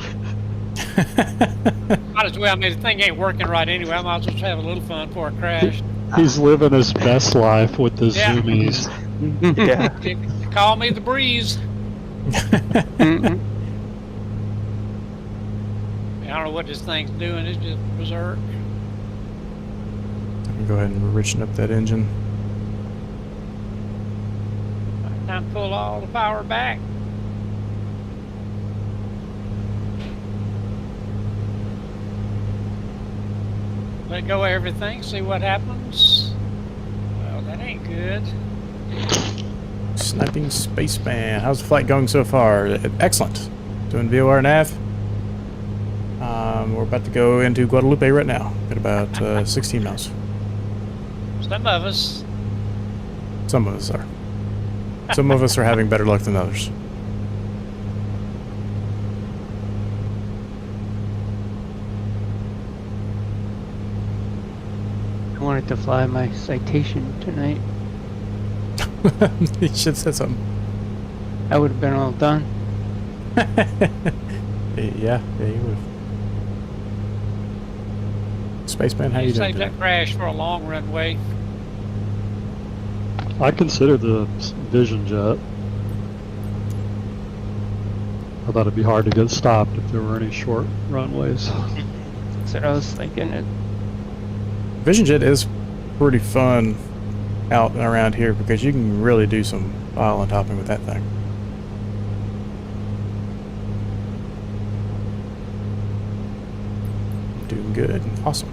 Might as well. I mean, the thing ain't working right anyway. I might as well just have a little fun before I crash. He's living his best life with the Yeah. zoomies. Yeah. They call me the breeze. Mm-mm. I don't know what this thing's doing. It's just berserk. Go ahead and richen up that engine. Time to pull all the power back. Let go of everything, see what happens. Well, that ain't good. Sniping spaceman. How's the flight going so far? Excellent. Doing VOR nav. We're about to go into Guadalupe right now. At about 16 miles. Some of us. Some of us are. Some of us are having better luck than others. I wanted to fly my citation tonight. You should have said something. I would have been all done. Yeah, you would have. Spaceman, how you doing Save today? that crash for a long runway. I consider the Vision Jet. I thought it'd be hard to get stopped if there were any short runways. That's what I was thinking. Vision Jet is pretty fun out and around here because you can really do some island hopping with that thing. Doing good. Awesome.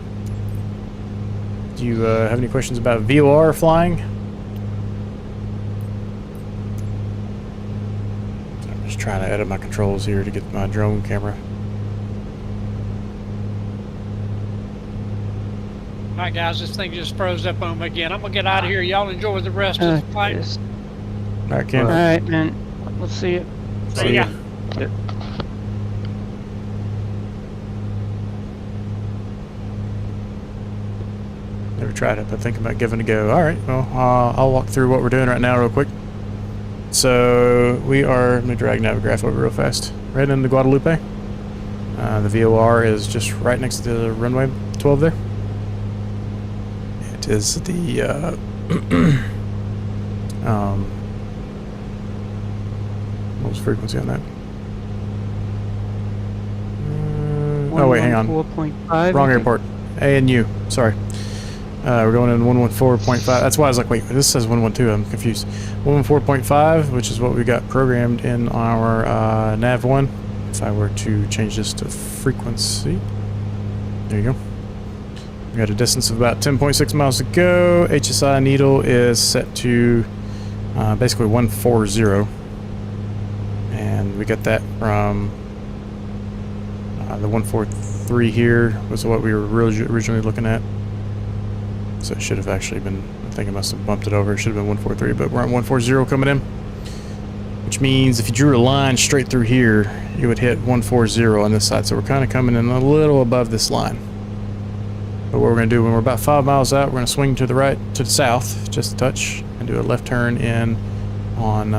Do you have any questions about VOR flying? I'm just trying to edit my controls here to get my drone camera. Alright guys, this thing just froze up on me again. I'm gonna get out of here. Y'all enjoy the rest of the flight. Yes. All right, Ken. Alright, man. We'll see you. See ya. Never tried it, but thinking about giving it a go. All right, well, I'll walk through what we're doing right now real quick. So we are, let me drag Navigraph over real fast. Right into Guadalupe. The VOR is just right next to the runway 12 there. It is the what was the frequency on that? Oh wait, hang on. 4.5. Wrong airport. A and U. Sorry. We're going in 114.5. That's why I was like, wait, this says 112. I'm confused. 114.5, which is what we got programmed in our nav 1. If I were to change this to frequency, there you go. We got a distance of about 10.6 miles to go. HSI needle is set to basically 140, and we got that from the 143 here was what we were originally looking at. So it should have actually been, I think I must have bumped it over. It should have been 143, but we're at 140 coming in. Which means if you drew a line straight through here, you would hit 140 on this side. So we're kind of coming in a little above this line. But what we're going to do when we're about 5 miles out, we're going to swing to the right, to the south, just a touch, and do a left turn in on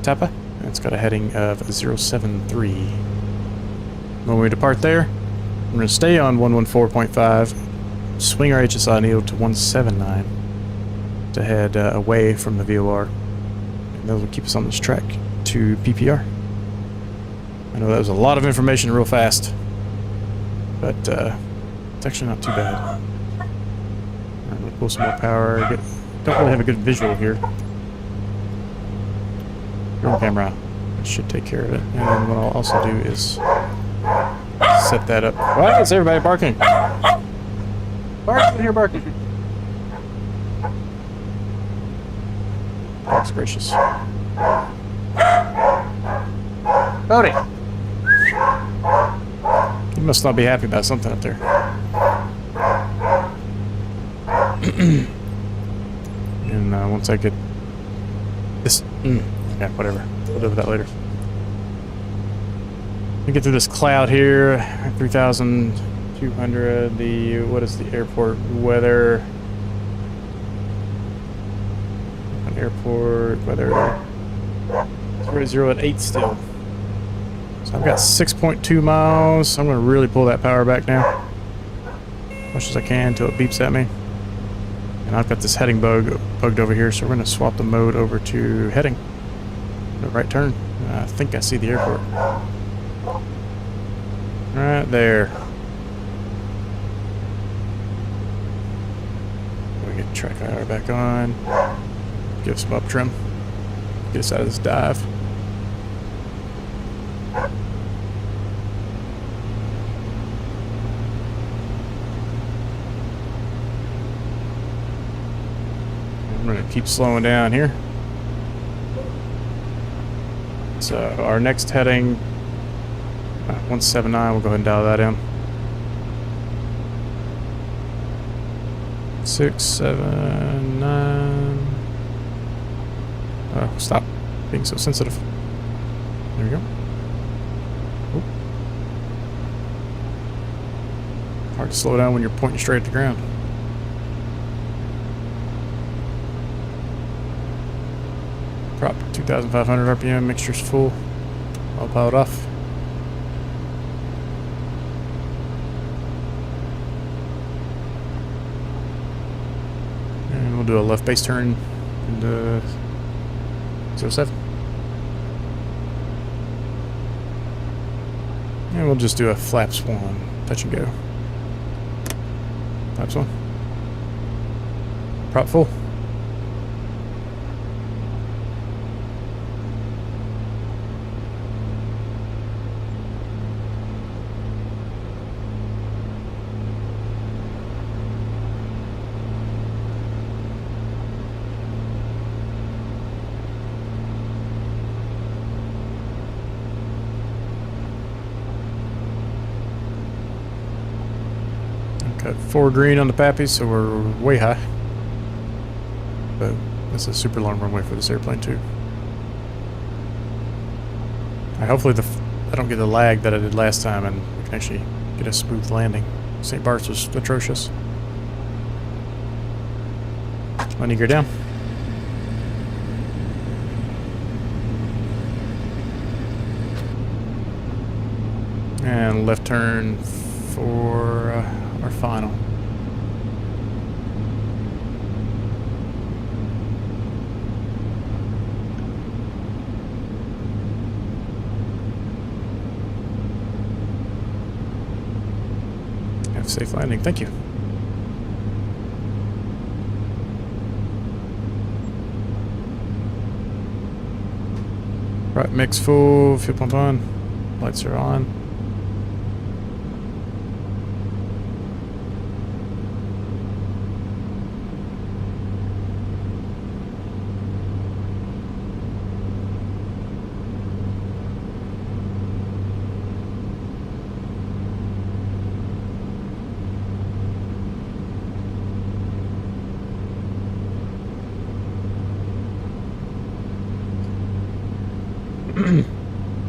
TAPA. And it's got a heading of 073. When we depart there, we're going to stay on 114.5. Swing our HSI needle to 179 to head away from the VOR. And that will keep us on this track to PPR. I know that was a lot of information real fast, but it's actually not too bad. Alright, we'll pull some more power. Don't really have a good visual here. Drone camera. That should take care of it. And what I'll also do is set that up. Why is everybody barking? Bark in here, barking. That's gracious. Howdy. You must not be happy about something up there. And once I get this, yeah, whatever. We'll deal with that later. We get through this cloud here, 3,200. The what is the airport weather? Airport weather 0 at 8 still. So I've got 6.2 miles. I'm going to really pull that power back now, as much as I can until it beeps at me. And I've got this heading bugged over here, so we're going to swap the mode over to heading. The right turn. I think I see the airport. Right there. We get track IR back on. Give some up trim. Get us out of this dive. I'm going to keep slowing down here. So our next heading, 179, we'll go ahead and dial that in. 6, 7, 9. Oh, stop being so sensitive. There we go. Oop. Hard to slow down when you're pointing straight at the ground. Prop 2,500 RPM, mixture's full. I'll power it off. And we'll do a left base turn into 07. And we'll just do a flaps 1, touch and go. Flaps 1. Prop full. Got 4 green on the Pappies, so we're way high. But that's a super long runway for this airplane too. Hopefully I don't get the lag that I did last time and we can actually get a smooth landing. St. Bart's was atrocious. Landing gear down. And left turn for our final. Have a safe landing, thank you. Right, mix full, fuel pump on, lights are on.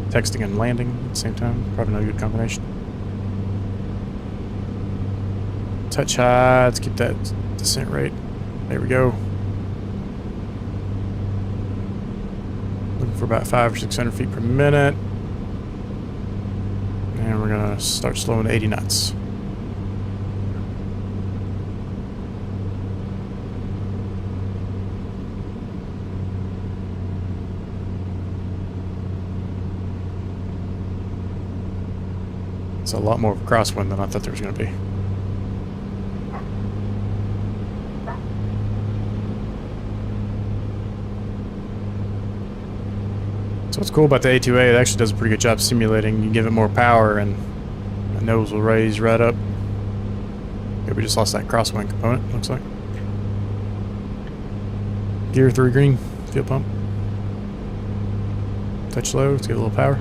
Texting and landing at the same time, probably not a good combination. Touch high, let's keep that descent rate. There we go. Looking for about 500 or 600 feet per minute. And we're gonna start slowing to 80 knots. It's a lot more of a crosswind than I thought there was going to be. So what's cool about the A2A, it actually does a pretty good job simulating. You give it more power and the nose will raise right up. Okay, we just lost that crosswind component, looks like. Gear 3 green, fuel pump. Touch low, let's get a little power.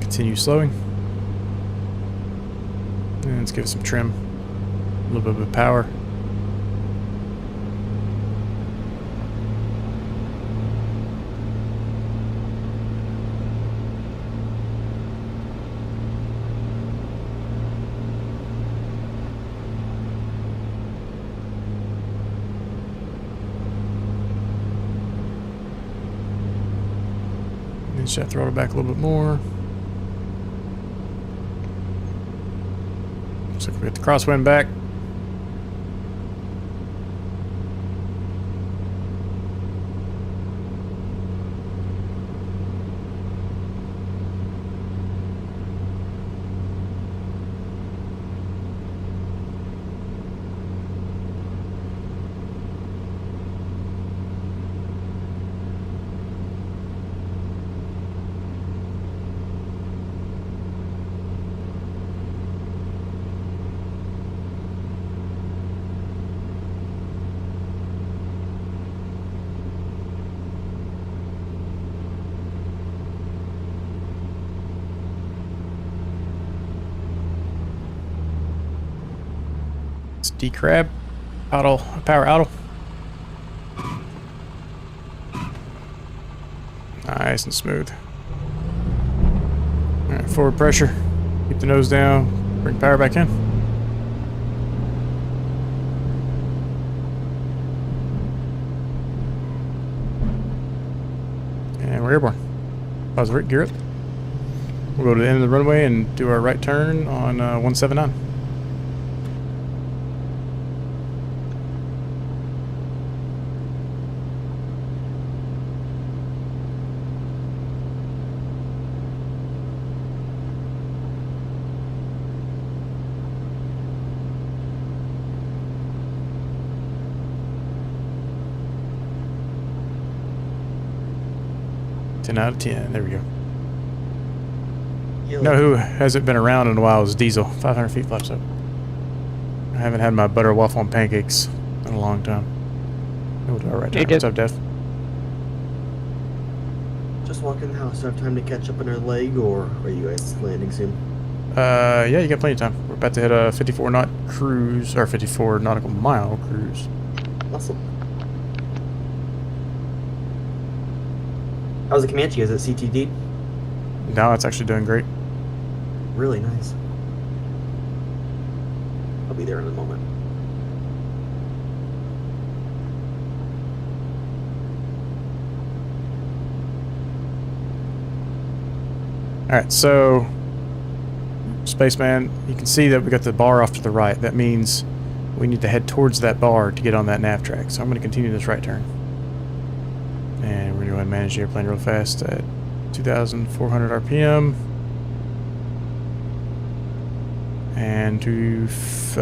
Continue slowing. And let's give it some trim. A little bit of power. And just have to throttle back a little bit more. Looks like we get the crosswind back. D-crab, power idle. Nice and smooth. Alright, forward pressure. Keep the nose down. Bring power back in. And we're airborne. Pause the gear up. We'll go to the end of the runway and do our right turn on 179. Out of 10. There we go. You know who hasn't been around in a while is Diesel. 500 feet flaps up. I haven't had my butter waffle and pancakes in a long time. We'll do our right turn. What's up, Dev? Just walking in the house. Have time to catch up on our leg, or are you guys landing soon? Yeah, you got plenty of time. We're about to hit a 54 knot cruise, or 54 nautical mile cruise. Awesome. How's the Comanche? Is it CTD? No, it's actually doing great. Really nice. I'll be there in a moment. Alright, so Spaceman, you can see that we got the bar off to the right. That means we need to head towards that bar to get on that nav track. So I'm going to continue this right turn. And we're going to go ahead and manage the airplane real fast at 2,400 RPM. And to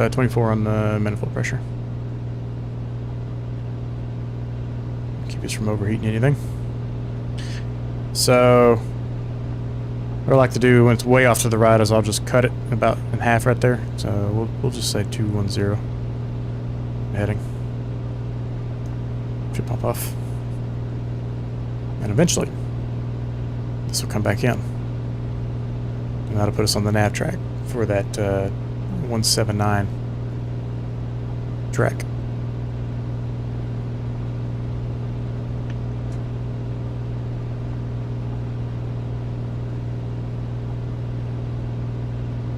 24 on the manifold pressure. Keep us from overheating anything. So what I like to do when it's way off to the right is I'll just cut it about in half right there. So we'll just say 210 heading. Should pop off. And eventually this will come back in. And that'll put us on the nav track for that 179 track.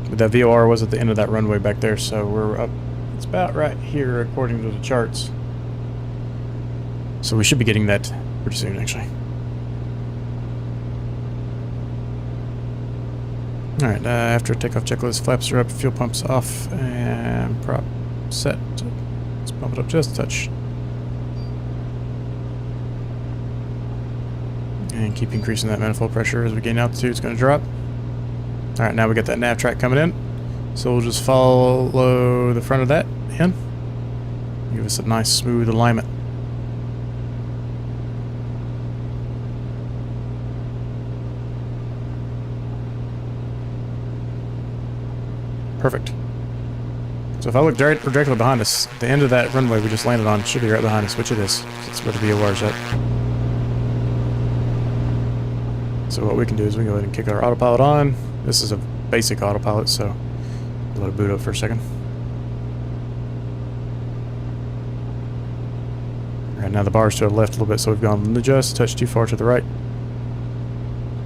But that VOR was at the end of that runway back there, so we're up. It's about right here according to the charts. So we should be getting that pretty soon, actually. Alright, after takeoff checklist, flaps are up, fuel pumps off, and prop set. Let's bump it up just a touch. And keep increasing that manifold pressure as we gain altitude. It's going to drop. Alright, now we got that nav track coming in. So we'll just follow the front of that in. Give us a nice smooth alignment. Perfect. So if I look directly behind us, the end of that runway we just landed on should be right behind us, which it is. That's where the VOR is at. So what we can do is we can go ahead and kick our autopilot on. This is a basic autopilot, so let it boot up for a second. Alright, now the bar's to the left a little bit, so we've gone just a touch too far to the right.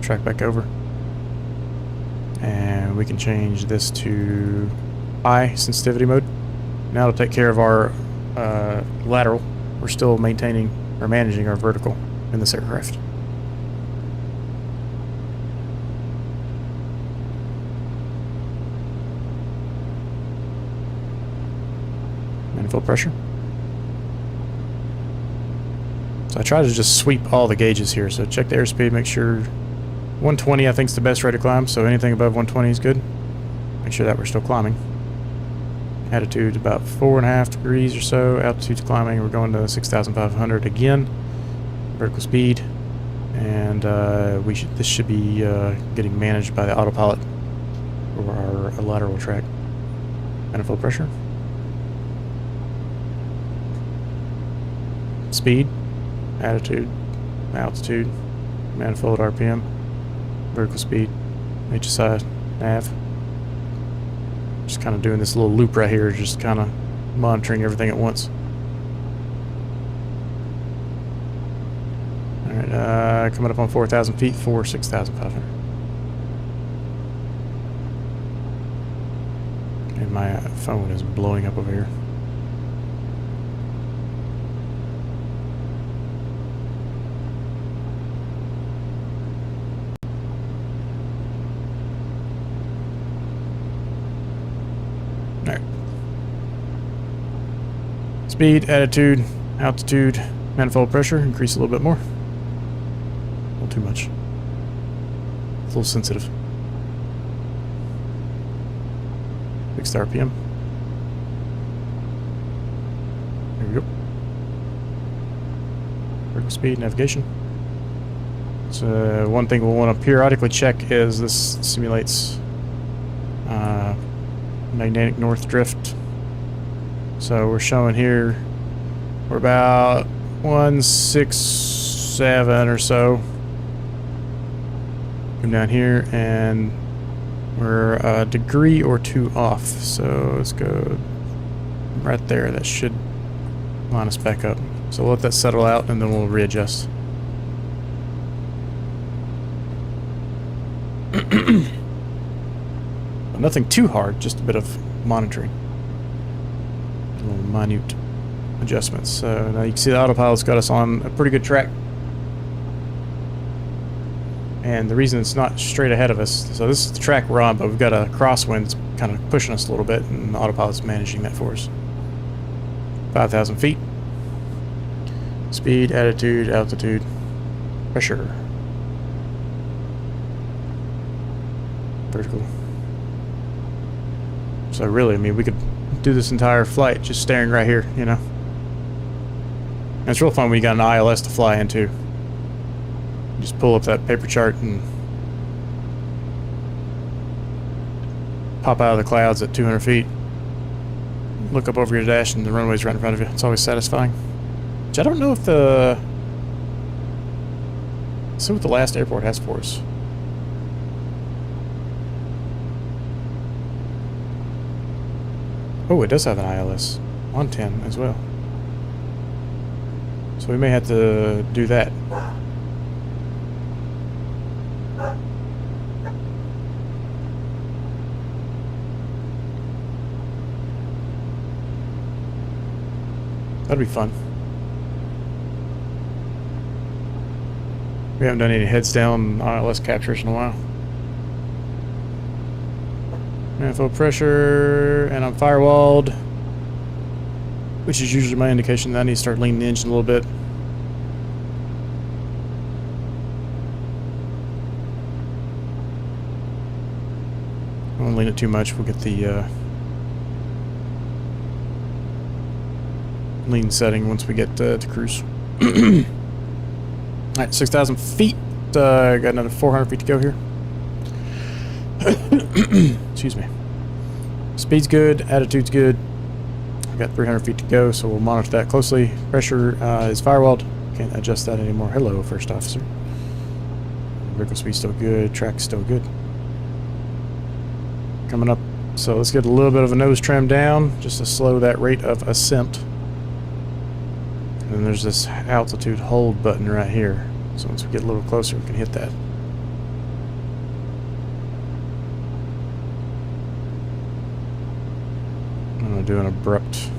Track back over. And we can change this to high sensitivity mode. Now it'll take care of our lateral. We're still maintaining or managing our vertical in this aircraft. Manifold pressure. So I try to just sweep all the gauges here. So check the airspeed, make sure 120 I think is the best rate of climb, so anything above 120 is good. Make sure that we're still climbing. Attitude about 4.5 degrees or so. Altitude's climbing. We're going to 6,500 again. Vertical speed, and this should be getting managed by the autopilot for our lateral track. Manifold pressure. Speed, attitude, altitude, manifold RPM, vertical speed, HSI, nav. Just kind of doing this little loop right here, just kind of monitoring everything at once. Alright, coming up on 4,000 feet for 6,500. And my phone is blowing up over here. Speed, attitude, altitude, manifold pressure, increase a little bit more. A little too much. It's a little sensitive. Fixed RPM. There we go. Vertical speed, navigation. So one thing we'll want to periodically check is this simulates magnetic north drift. So we're showing here we're about 167 or so. Come down here and we're a degree or two off. So let's go right there. That should line us back up. So we'll let that settle out and then we'll readjust. Nothing too hard, just a bit of monitoring. Little minute adjustments. So now you can see the autopilot's got us on a pretty good track. And the reason it's not straight ahead of us, so this is the track we're on, but we've got a crosswind that's kind of pushing us a little bit, and the autopilot's managing that for us. 5,000 feet. Speed, attitude, altitude, pressure. Vertical. So really, I mean, we could do this entire flight just staring right here, you know? And it's real fun when you got an ILS to fly into. Just pull up that paper chart and pop out of the clouds at 200 feet. Look up over your dash and the runway's right in front of you. It's always satisfying. Which I don't know if the... Let's see what the last airport has for us. Oh, it does have an ILS. On 10 as well. So we may have to do that. That'd be fun. We haven't done any heads down ILS captures in a while. Manifold pressure, and I'm firewalled, which is usually my indication that I need to start leaning the engine a little bit. I won't lean it too much. We'll get the lean setting once we get to cruise. Alright, 6,000 feet. Got another 400 feet to go here. Excuse me. Speed's good, attitude's good. I've got 300 feet to go, so we'll monitor that closely. Pressure is firewalled. Can't adjust that anymore. Hello, first officer. Vertical speed's still good, track's still good. Coming up, so let's get a little bit of a nose trim down, just to slow that rate of ascent. And then there's this altitude hold button right here. So once we get a little closer, we can hit that. I'm gonna do an abrupt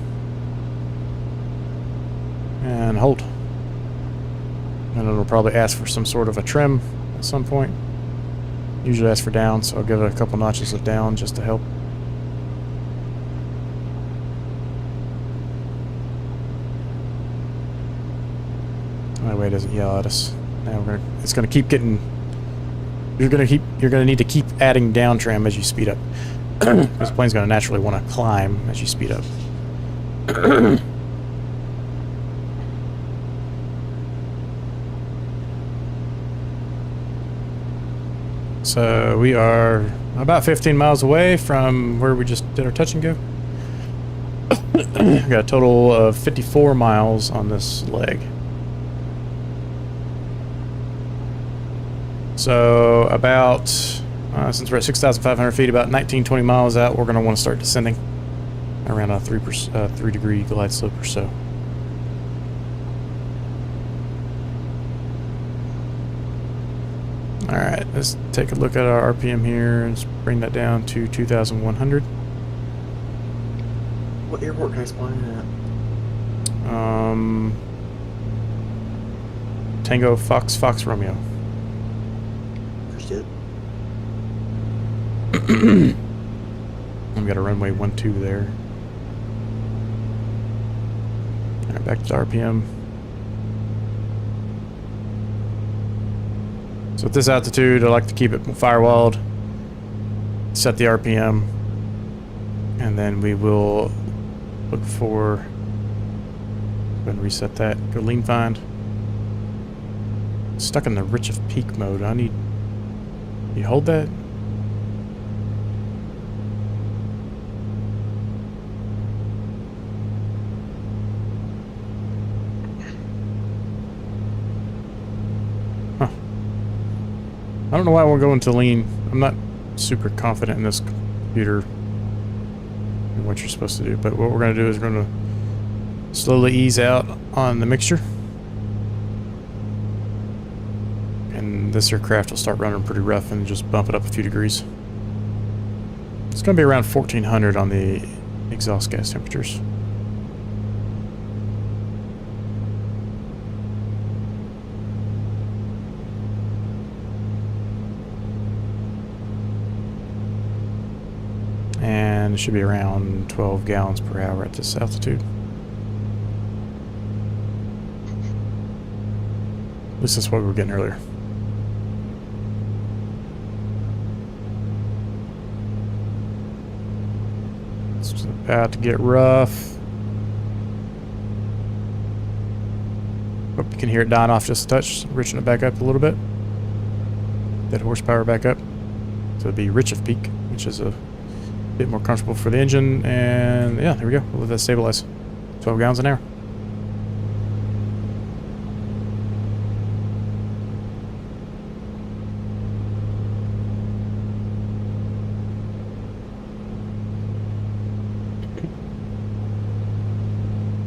and hold. And it'll probably ask for some sort of a trim at some point. Usually ask for down, so I'll give it a couple notches of down just to help. That way it doesn't yell at us. Now it's gonna keep getting. You're gonna need to keep adding down trim as you speed up. This plane's gonna naturally want to climb as you speed up. So we are about 15 miles away from where we just did our touch and go. We got a total of 54 miles on this leg. So about, since we're at 6,500 feet, about 19-20 miles out, we're going to want to start descending around a 3 degree glide slope or so. Alright, let's take a look at our RPM here. Let's bring that down to 2,100. What airport can I spawn in at? Tango Fox Romeo. Appreciate it. We've got a runway 12 there. Alright, back to RPM. So at this altitude, I like to keep it firewalled, set the RPM, and then we will look for, go ahead and reset that, go lean find. Stuck in the rich of peak mode. I need, you hold that? I don't know why we're going to lean. I'm not super confident in this computer and what you're supposed to do, but what we're going to do is we're going to slowly ease out on the mixture. And this aircraft will start running pretty rough and just bump it up a few degrees. It's going to be around 1400 on the exhaust gas temperatures. and it should be around 12 gallons per hour at this altitude. At least that's what we were getting earlier. It's about to get rough. Hope you can hear it dying off just a touch. Riching it back up a little bit. That horsepower back up. So it'd be rich of peak, which is a bit more comfortable for the engine. And yeah, there we go. We'll let that stabilize. 12 gallons an hour.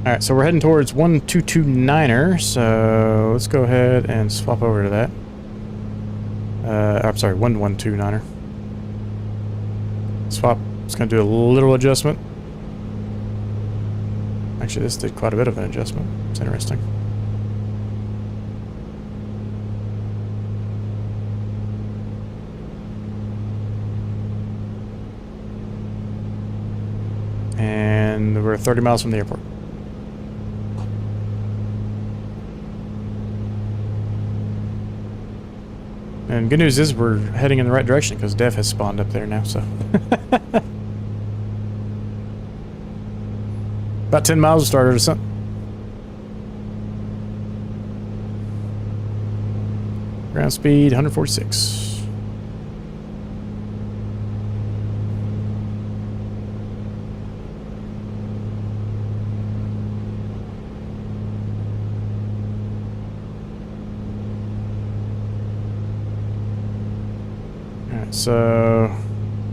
Alright, so we're heading towards 1229er, so let's go ahead and swap over to that. I'm sorry, 1129er. Swap. It's going to do a little adjustment. Actually, this did quite a bit of an adjustment. It's interesting. And we're 30 miles from the airport. And good news is we're heading in the right direction because Dev has spawned up there now, so. About 10 miles to start our descent. Ground speed 146. So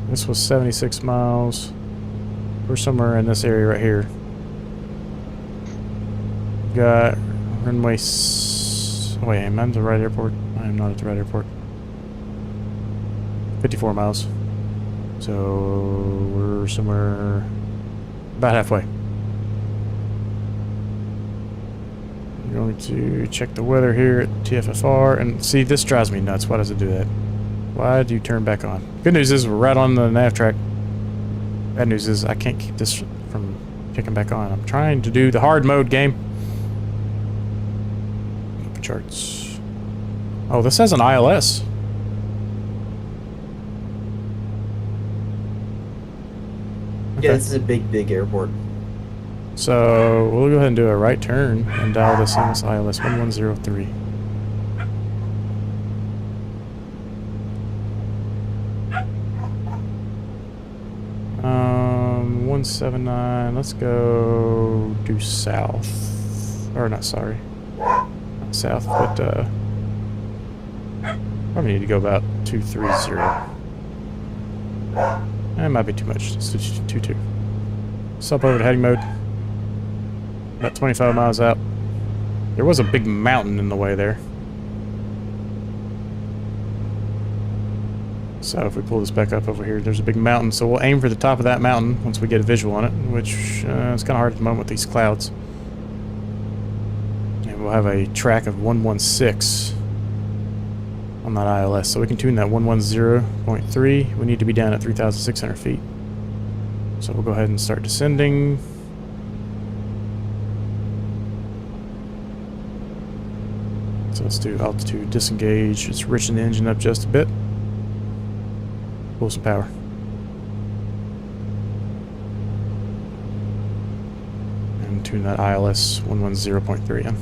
this was 76 miles. We're somewhere in this area right here. Got runway. Oh, wait, am I at the right airport? I am not at the right airport. 54 miles. So we're somewhere about halfway. I'm going to check the weather here at TFFR. And see, this drives me nuts. Why does it do that? Why do you turn back on? Good news is we're right on the nav track. Bad news is I can't keep this from kicking back on. I'm trying to do the hard mode game. Open charts. Oh, this has an ILS. Okay. Yeah, this is a big airport. So we'll go ahead and do a right turn and dial this in. This ILS 1103. 179. Let's go due south. Or not, sorry. Not south, but probably need to go about 230. That might be too much. Let's do 22. Stop over to heading mode. About 25 miles out. There was a big mountain in the way there. So if we pull this back up over here, there's a big mountain. So we'll aim for the top of that mountain once we get a visual on it, which is kind of hard at the moment with these clouds. And we'll have a track of 116 on that ILS. So we can tune that 110.3. We need to be down at 3,600 feet. So we'll go ahead and start descending. So let's do altitude disengage. Just richen the engine up just a bit. Pull some power. And tune that ILS 110.3 in.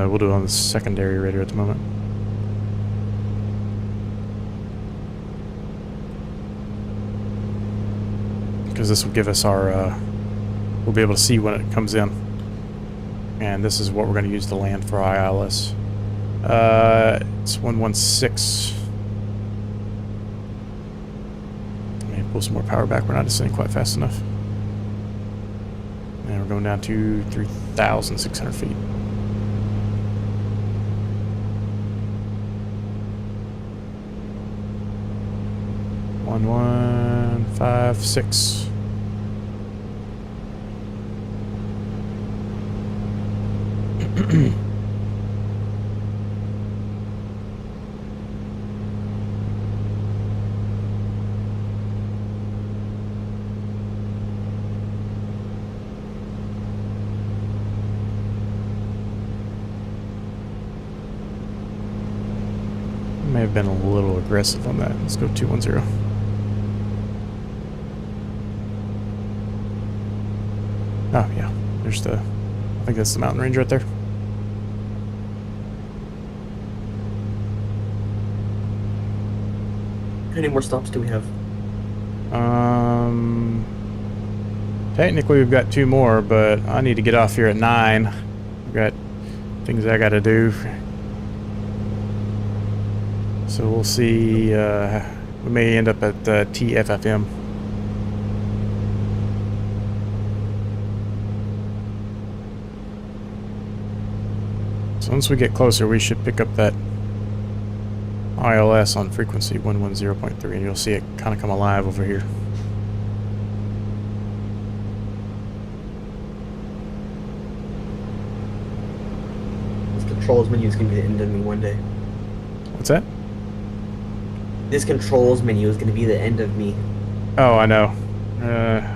We'll do it on the secondary radar at the moment. Because this will give us our, we'll be able to see when it comes in. And this is what we're going to use to land for our ILS. It's 116. Let me pull some more power back. We're not descending quite fast enough. And we're going down to 3,600 feet. 1156. May have been a little aggressive on that. Let's go 210. Oh, yeah. There's the... I think that's the mountain range right there. How many more stops do we have? Technically we've got 2 more, but I need to get off here at 9. I've got things I gotta do. So we'll see, we may end up at TFFM. So once we get closer, we should pick up that ILS on frequency 110.3, and you'll see it kind of come alive over here. This controls menu is going to be the end of me one day. What's that? This controls menu is going to be the end of me. Oh, I know.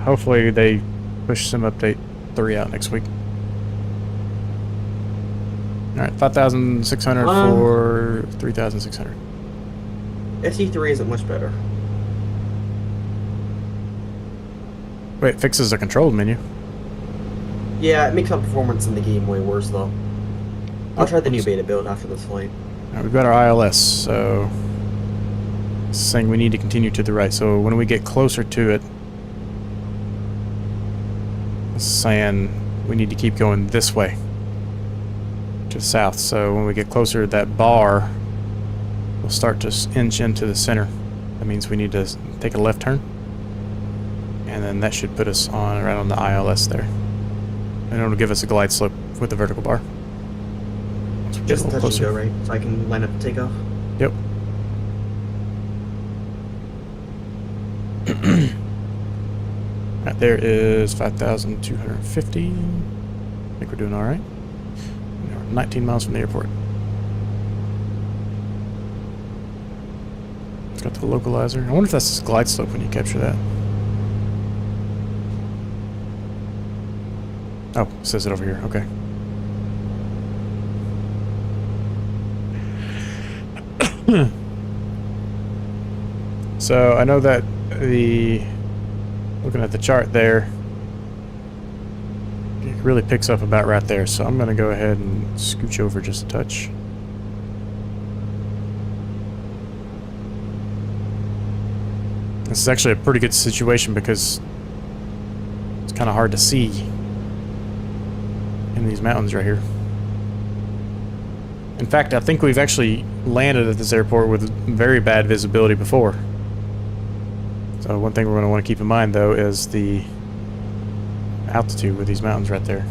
Hopefully they push Sim Update 3 out next week. Alright, 5,600 for 3,600. SE3 isn't much better. Wait, fixes the control menu. Yeah, it makes my performance in the game way worse though. I'll try the new beta build after this flight. Alright, we've got our ILS, so it's saying we need to continue to the right. So when we get closer to it, it's saying we need to keep going this way to south. So when we get closer to that bar, we'll start to inch into the center. That means we need to take a left turn, and then that should put us on right on the ILS there, and it'll give us a glide slope with the vertical bar. Just touch and go, right? So I can line up the takeoff? Yep. Right there is 5,250. I think we're doing all right. We're 19 miles from the airport. It's got the localizer. I wonder if that's the glide slope when you capture that. Oh, it says it over here. Okay. So I know that looking at the chart there, it really picks up about right there. So I'm going to go ahead and scooch over just a touch. This is actually a pretty good situation because it's kind of hard to see in these mountains right here. In fact, I think we've actually landed at this airport with very bad visibility before. So one thing we're going to want to keep in mind, though, is the altitude with these mountains right there.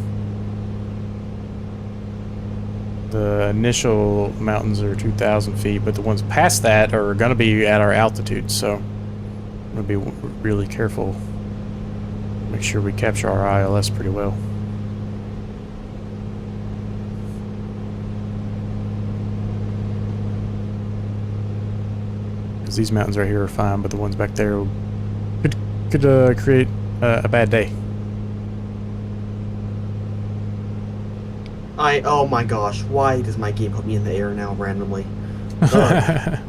The initial mountains are 2,000 feet, but the ones past that are going to be at our altitude, so I'm going to be really careful. Make sure we capture our ILS pretty well. Because these mountains right here are fine, but the ones back there could create a bad day. Oh my gosh, why does my game put me in the air now randomly? Ugh.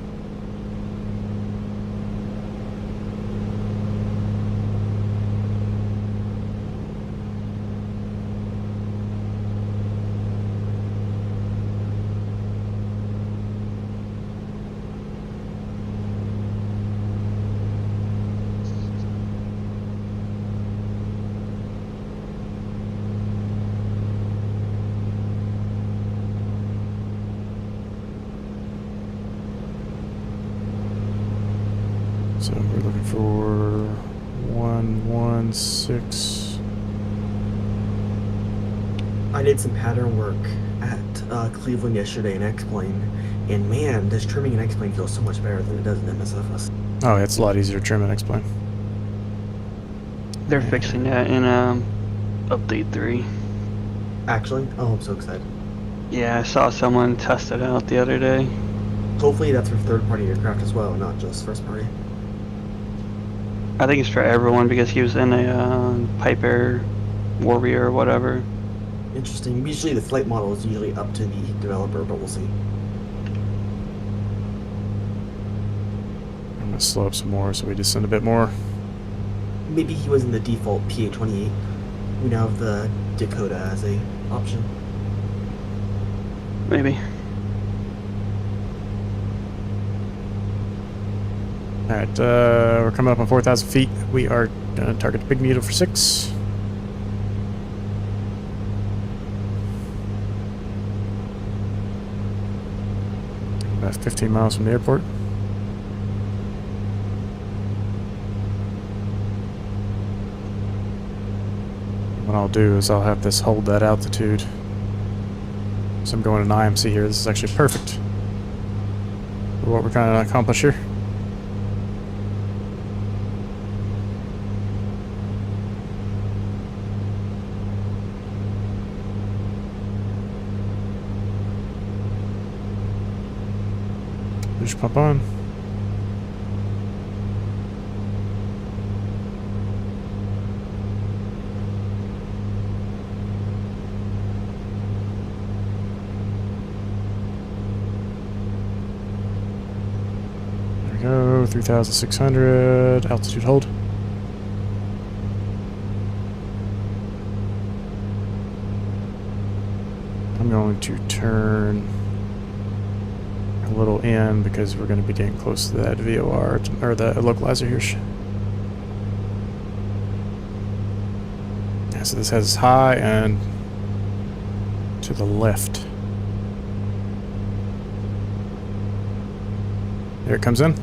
So we're looking for 116. I did some pattern work at Cleveland yesterday in X-Plane, and man, this trimming in X-Plane feels so much better than it does in MSFS. Oh, it's a lot easier to trim and explain. They're fixing that in update 3. Actually, oh, I'm so excited. Yeah, I saw someone test it out the other day. Hopefully that's for third-party aircraft as well, not just first-party. I think it's for everyone because he was in a Piper Warrior or whatever. Interesting. Usually the flight model is usually up to the developer, but we'll see. gonna slow up some more, so we descend a bit more. Maybe he was in the default PA-28. We now have the Dakota as a option. Maybe. Alright, we're coming up on 4,000 feet. We are gonna target the big needle for 6. About 15 miles from the airport. What I'll do is I'll have this hold that altitude. So I'm going in IMC here. This is actually perfect for what we're trying to accomplish here. Push pump on. There we go, 3,600, altitude hold. I'm going to turn a little in because we're going to be getting close to that VOR or the localizer here. Yeah, so this has high and to the left. There it comes in.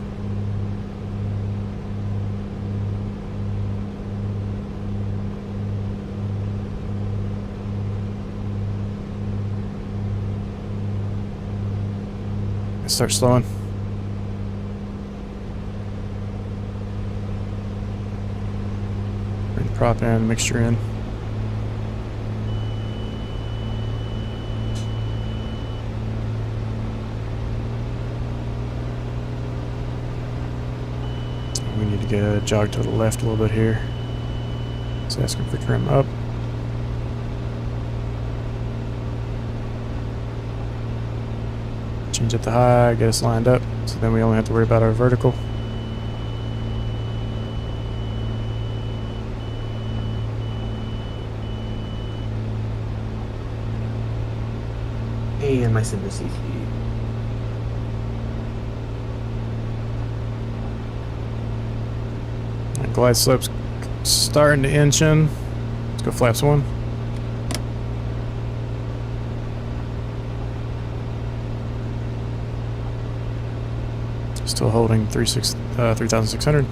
Start slowing. Bring the prop in, mixture in. We need to get a jog to the left a little bit here. It's asking for trim up. Change up the high, get us lined up, so then we only have to worry about our vertical. And my sim receipt. And glide slope's starting to inch in. Let's go flaps 1. Still holding 3,600.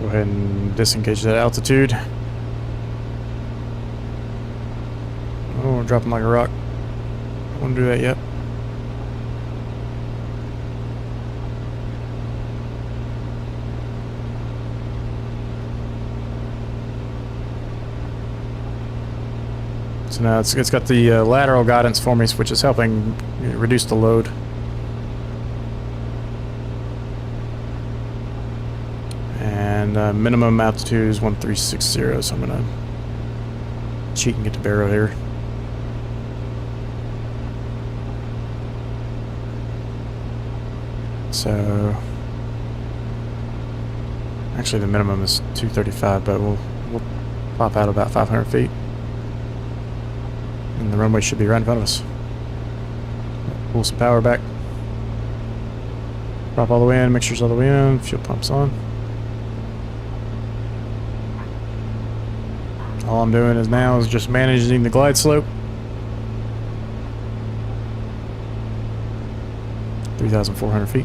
Go ahead and disengage that altitude. Oh, we're dropping like a rock. I won't do that yet. So now it's got the lateral guidance for me, which is helping reduce the load. And minimum altitude is 1360, so I'm gonna cheat and get to Barrow here. So actually the minimum is 235, but we'll pop out about 500 feet. And the runway should be right in front of us. Pull some power back. Prop all the way in, mixtures all the way in, fuel pumps on. All I'm doing now is just managing the glide slope. 3,400 feet.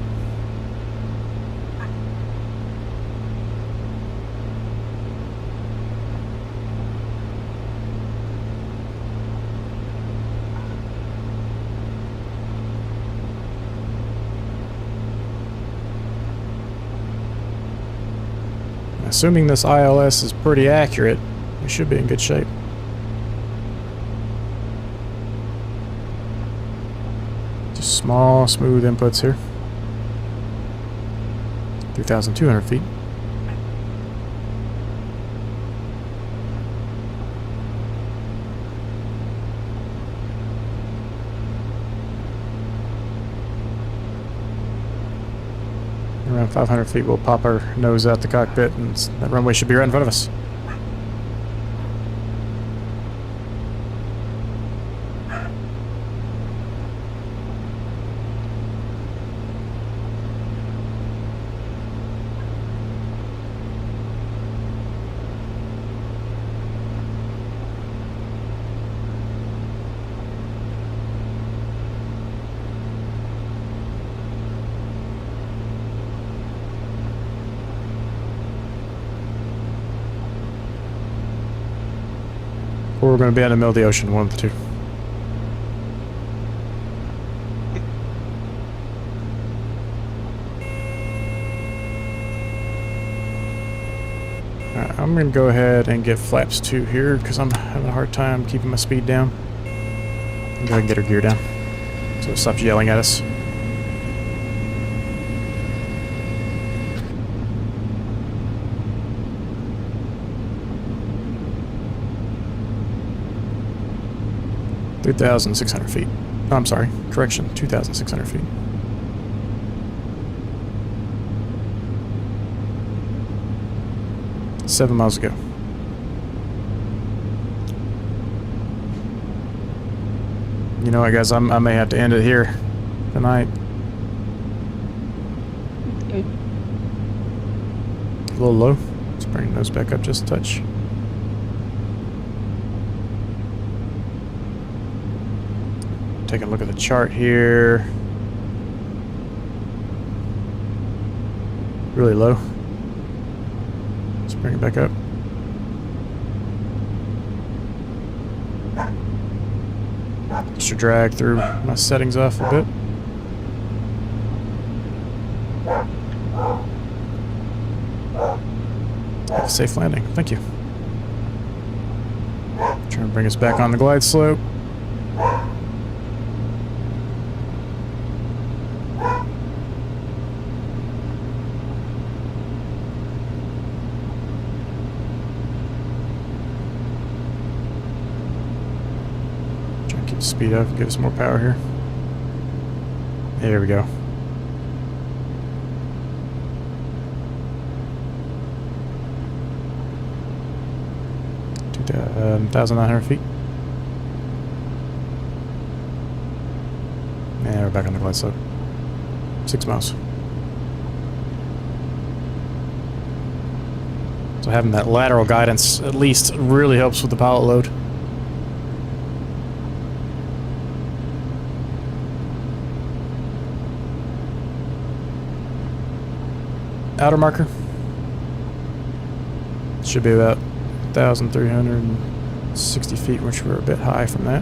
Assuming this ILS is pretty accurate, we should be in good shape. Just small, smooth inputs here. 3,200 feet. 500 feet, we'll pop our nose out the cockpit, and that runway should be right in front of us. Or we're going to be out in the middle of the ocean, one of the two. Alright, I'm going to go ahead and get flaps 2 here because I'm having a hard time keeping my speed down. Go ahead and get her gear down so it stops yelling at us. $3,600 feet. Oh, I'm sorry. Correction. 2,600 feet. Seven miles ago. You know what, guys? I may have to end it here tonight. Okay. A little low. Let's bring those back up just a touch. Taking a look at the chart here. Really low. Let's bring it back up. Extra drag through my settings off a bit. Have a safe landing. Thank you. Trying to bring us back on the glide slope. Speed up, give us more power here. There we go. To 1,900 feet. And we're back on the glide slope. 6 miles. So having that lateral guidance at least really helps with the pilot load. Outer marker should be about 1,360 feet, which we're a bit high from that.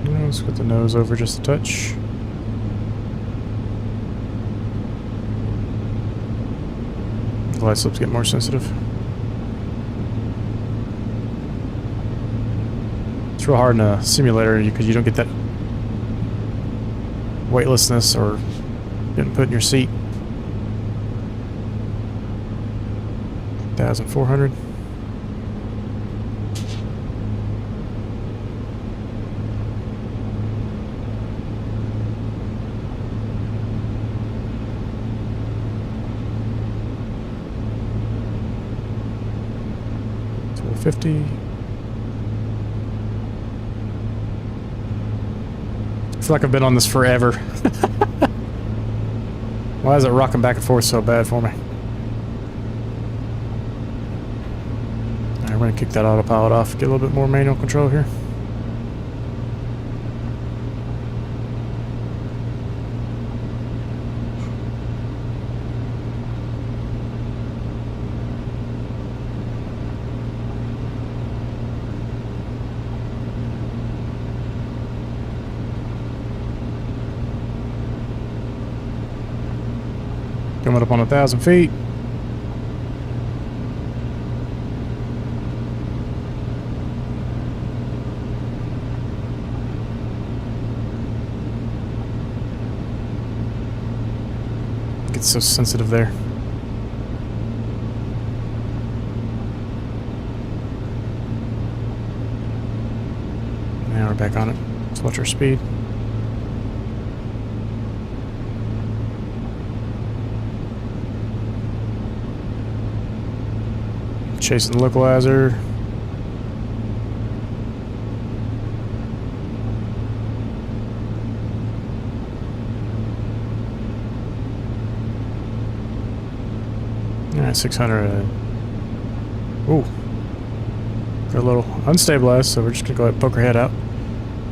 Let's put the nose over just a touch. Glide slopes get more sensitive. It's real hard in a simulator because you don't get that weightlessness or getting put in your seat. 1,400. $250. I feel like I've been on this forever. Why is it rocking back and forth so bad for me? Alright, we're going to kick that autopilot off, get a little bit more manual control here. Coming up on 1,000 feet. It's so sensitive there. right back on it. Let's watch our speed. Chasing the localizer. Alright, 600. Ooh. They're a little unstabilized, so we're just gonna go ahead and poke our head out.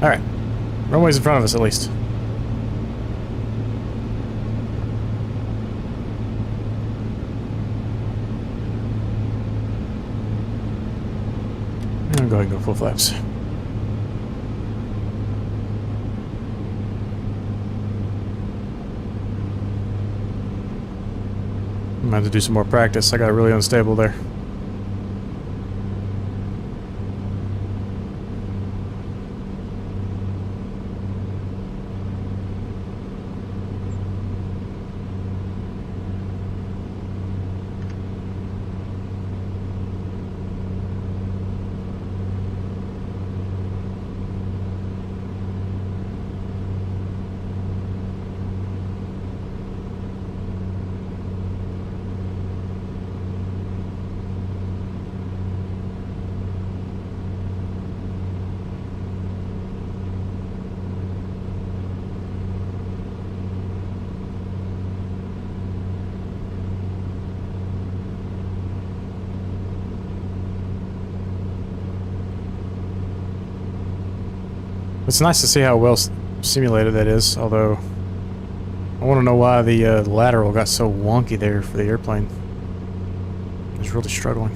Alright. Runway's in front of us, at least. And go ahead and go full flaps. I'm gonna have to do some more practice. I got really unstable there. It's nice to see how well simulated that is, although I want to know why the lateral got so wonky there for the airplane. It was really struggling.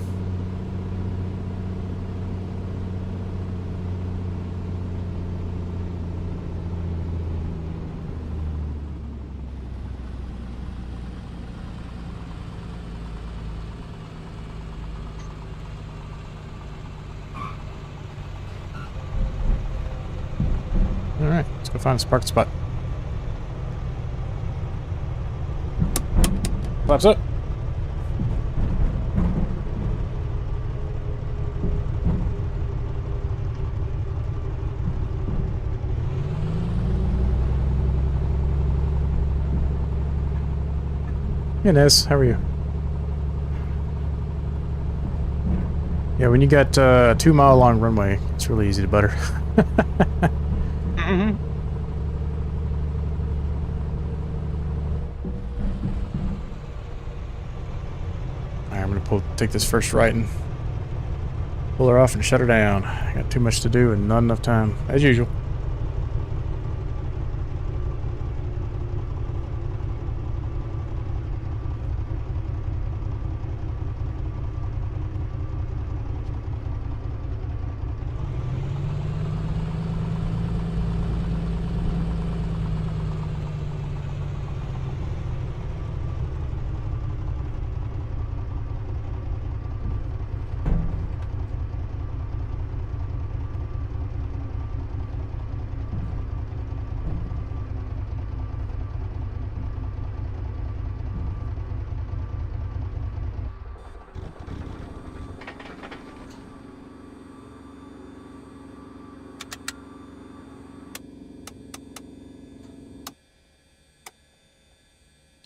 Alright, let's go find a parking spot. Flaps up. Hey Nez, how are you? Yeah, when you got a 2 mile long runway, it's really easy to butter. Mm-hmm. Alright, I'm gonna take this first right and pull her off and shut her down. I got too much to do and not enough time, as usual.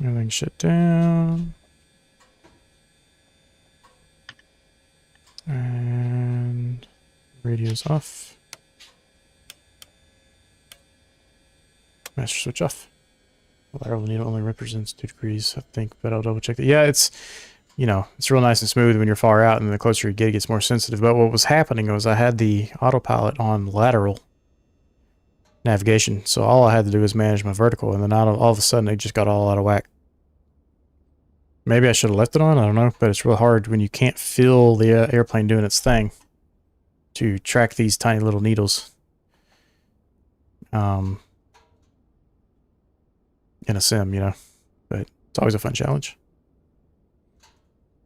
Everything shut down. And radio's off. Master switch off. The lateral needle only represents 2 degrees, I think, but I'll double check that. Yeah, it's, you know, it's real nice and smooth when you're far out, and the closer you get, it gets more sensitive. But what was happening was I had the autopilot on lateral navigation, so all I had to do was manage my vertical, and then all of a sudden it just got all out of whack. Maybe I should have left it on, I don't know, but it's real hard when you can't feel the airplane doing its thing to track these tiny little needles in a sim, you know, but it's always a fun challenge.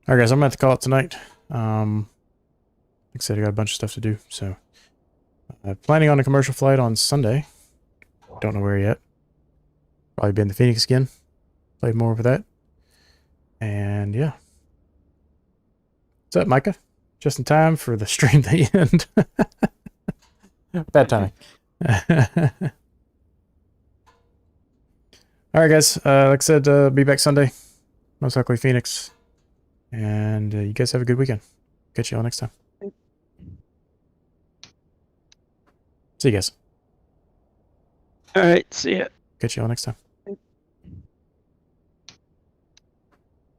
Alright guys, I'm going to have to call it tonight. Like I said, I got a bunch of stuff to do, so planning on a commercial flight on Sunday. Don't know where yet. Probably be in the Phoenix again. Play more with that. And yeah. What's up, Micah? Just in time for the stream to end. Bad timing. All right, guys. Like I said, be back Sunday. Most likely Phoenix. And you guys have a good weekend. Catch you all next time. See you guys. All right, see ya. Catch you all next time.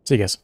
See you guys.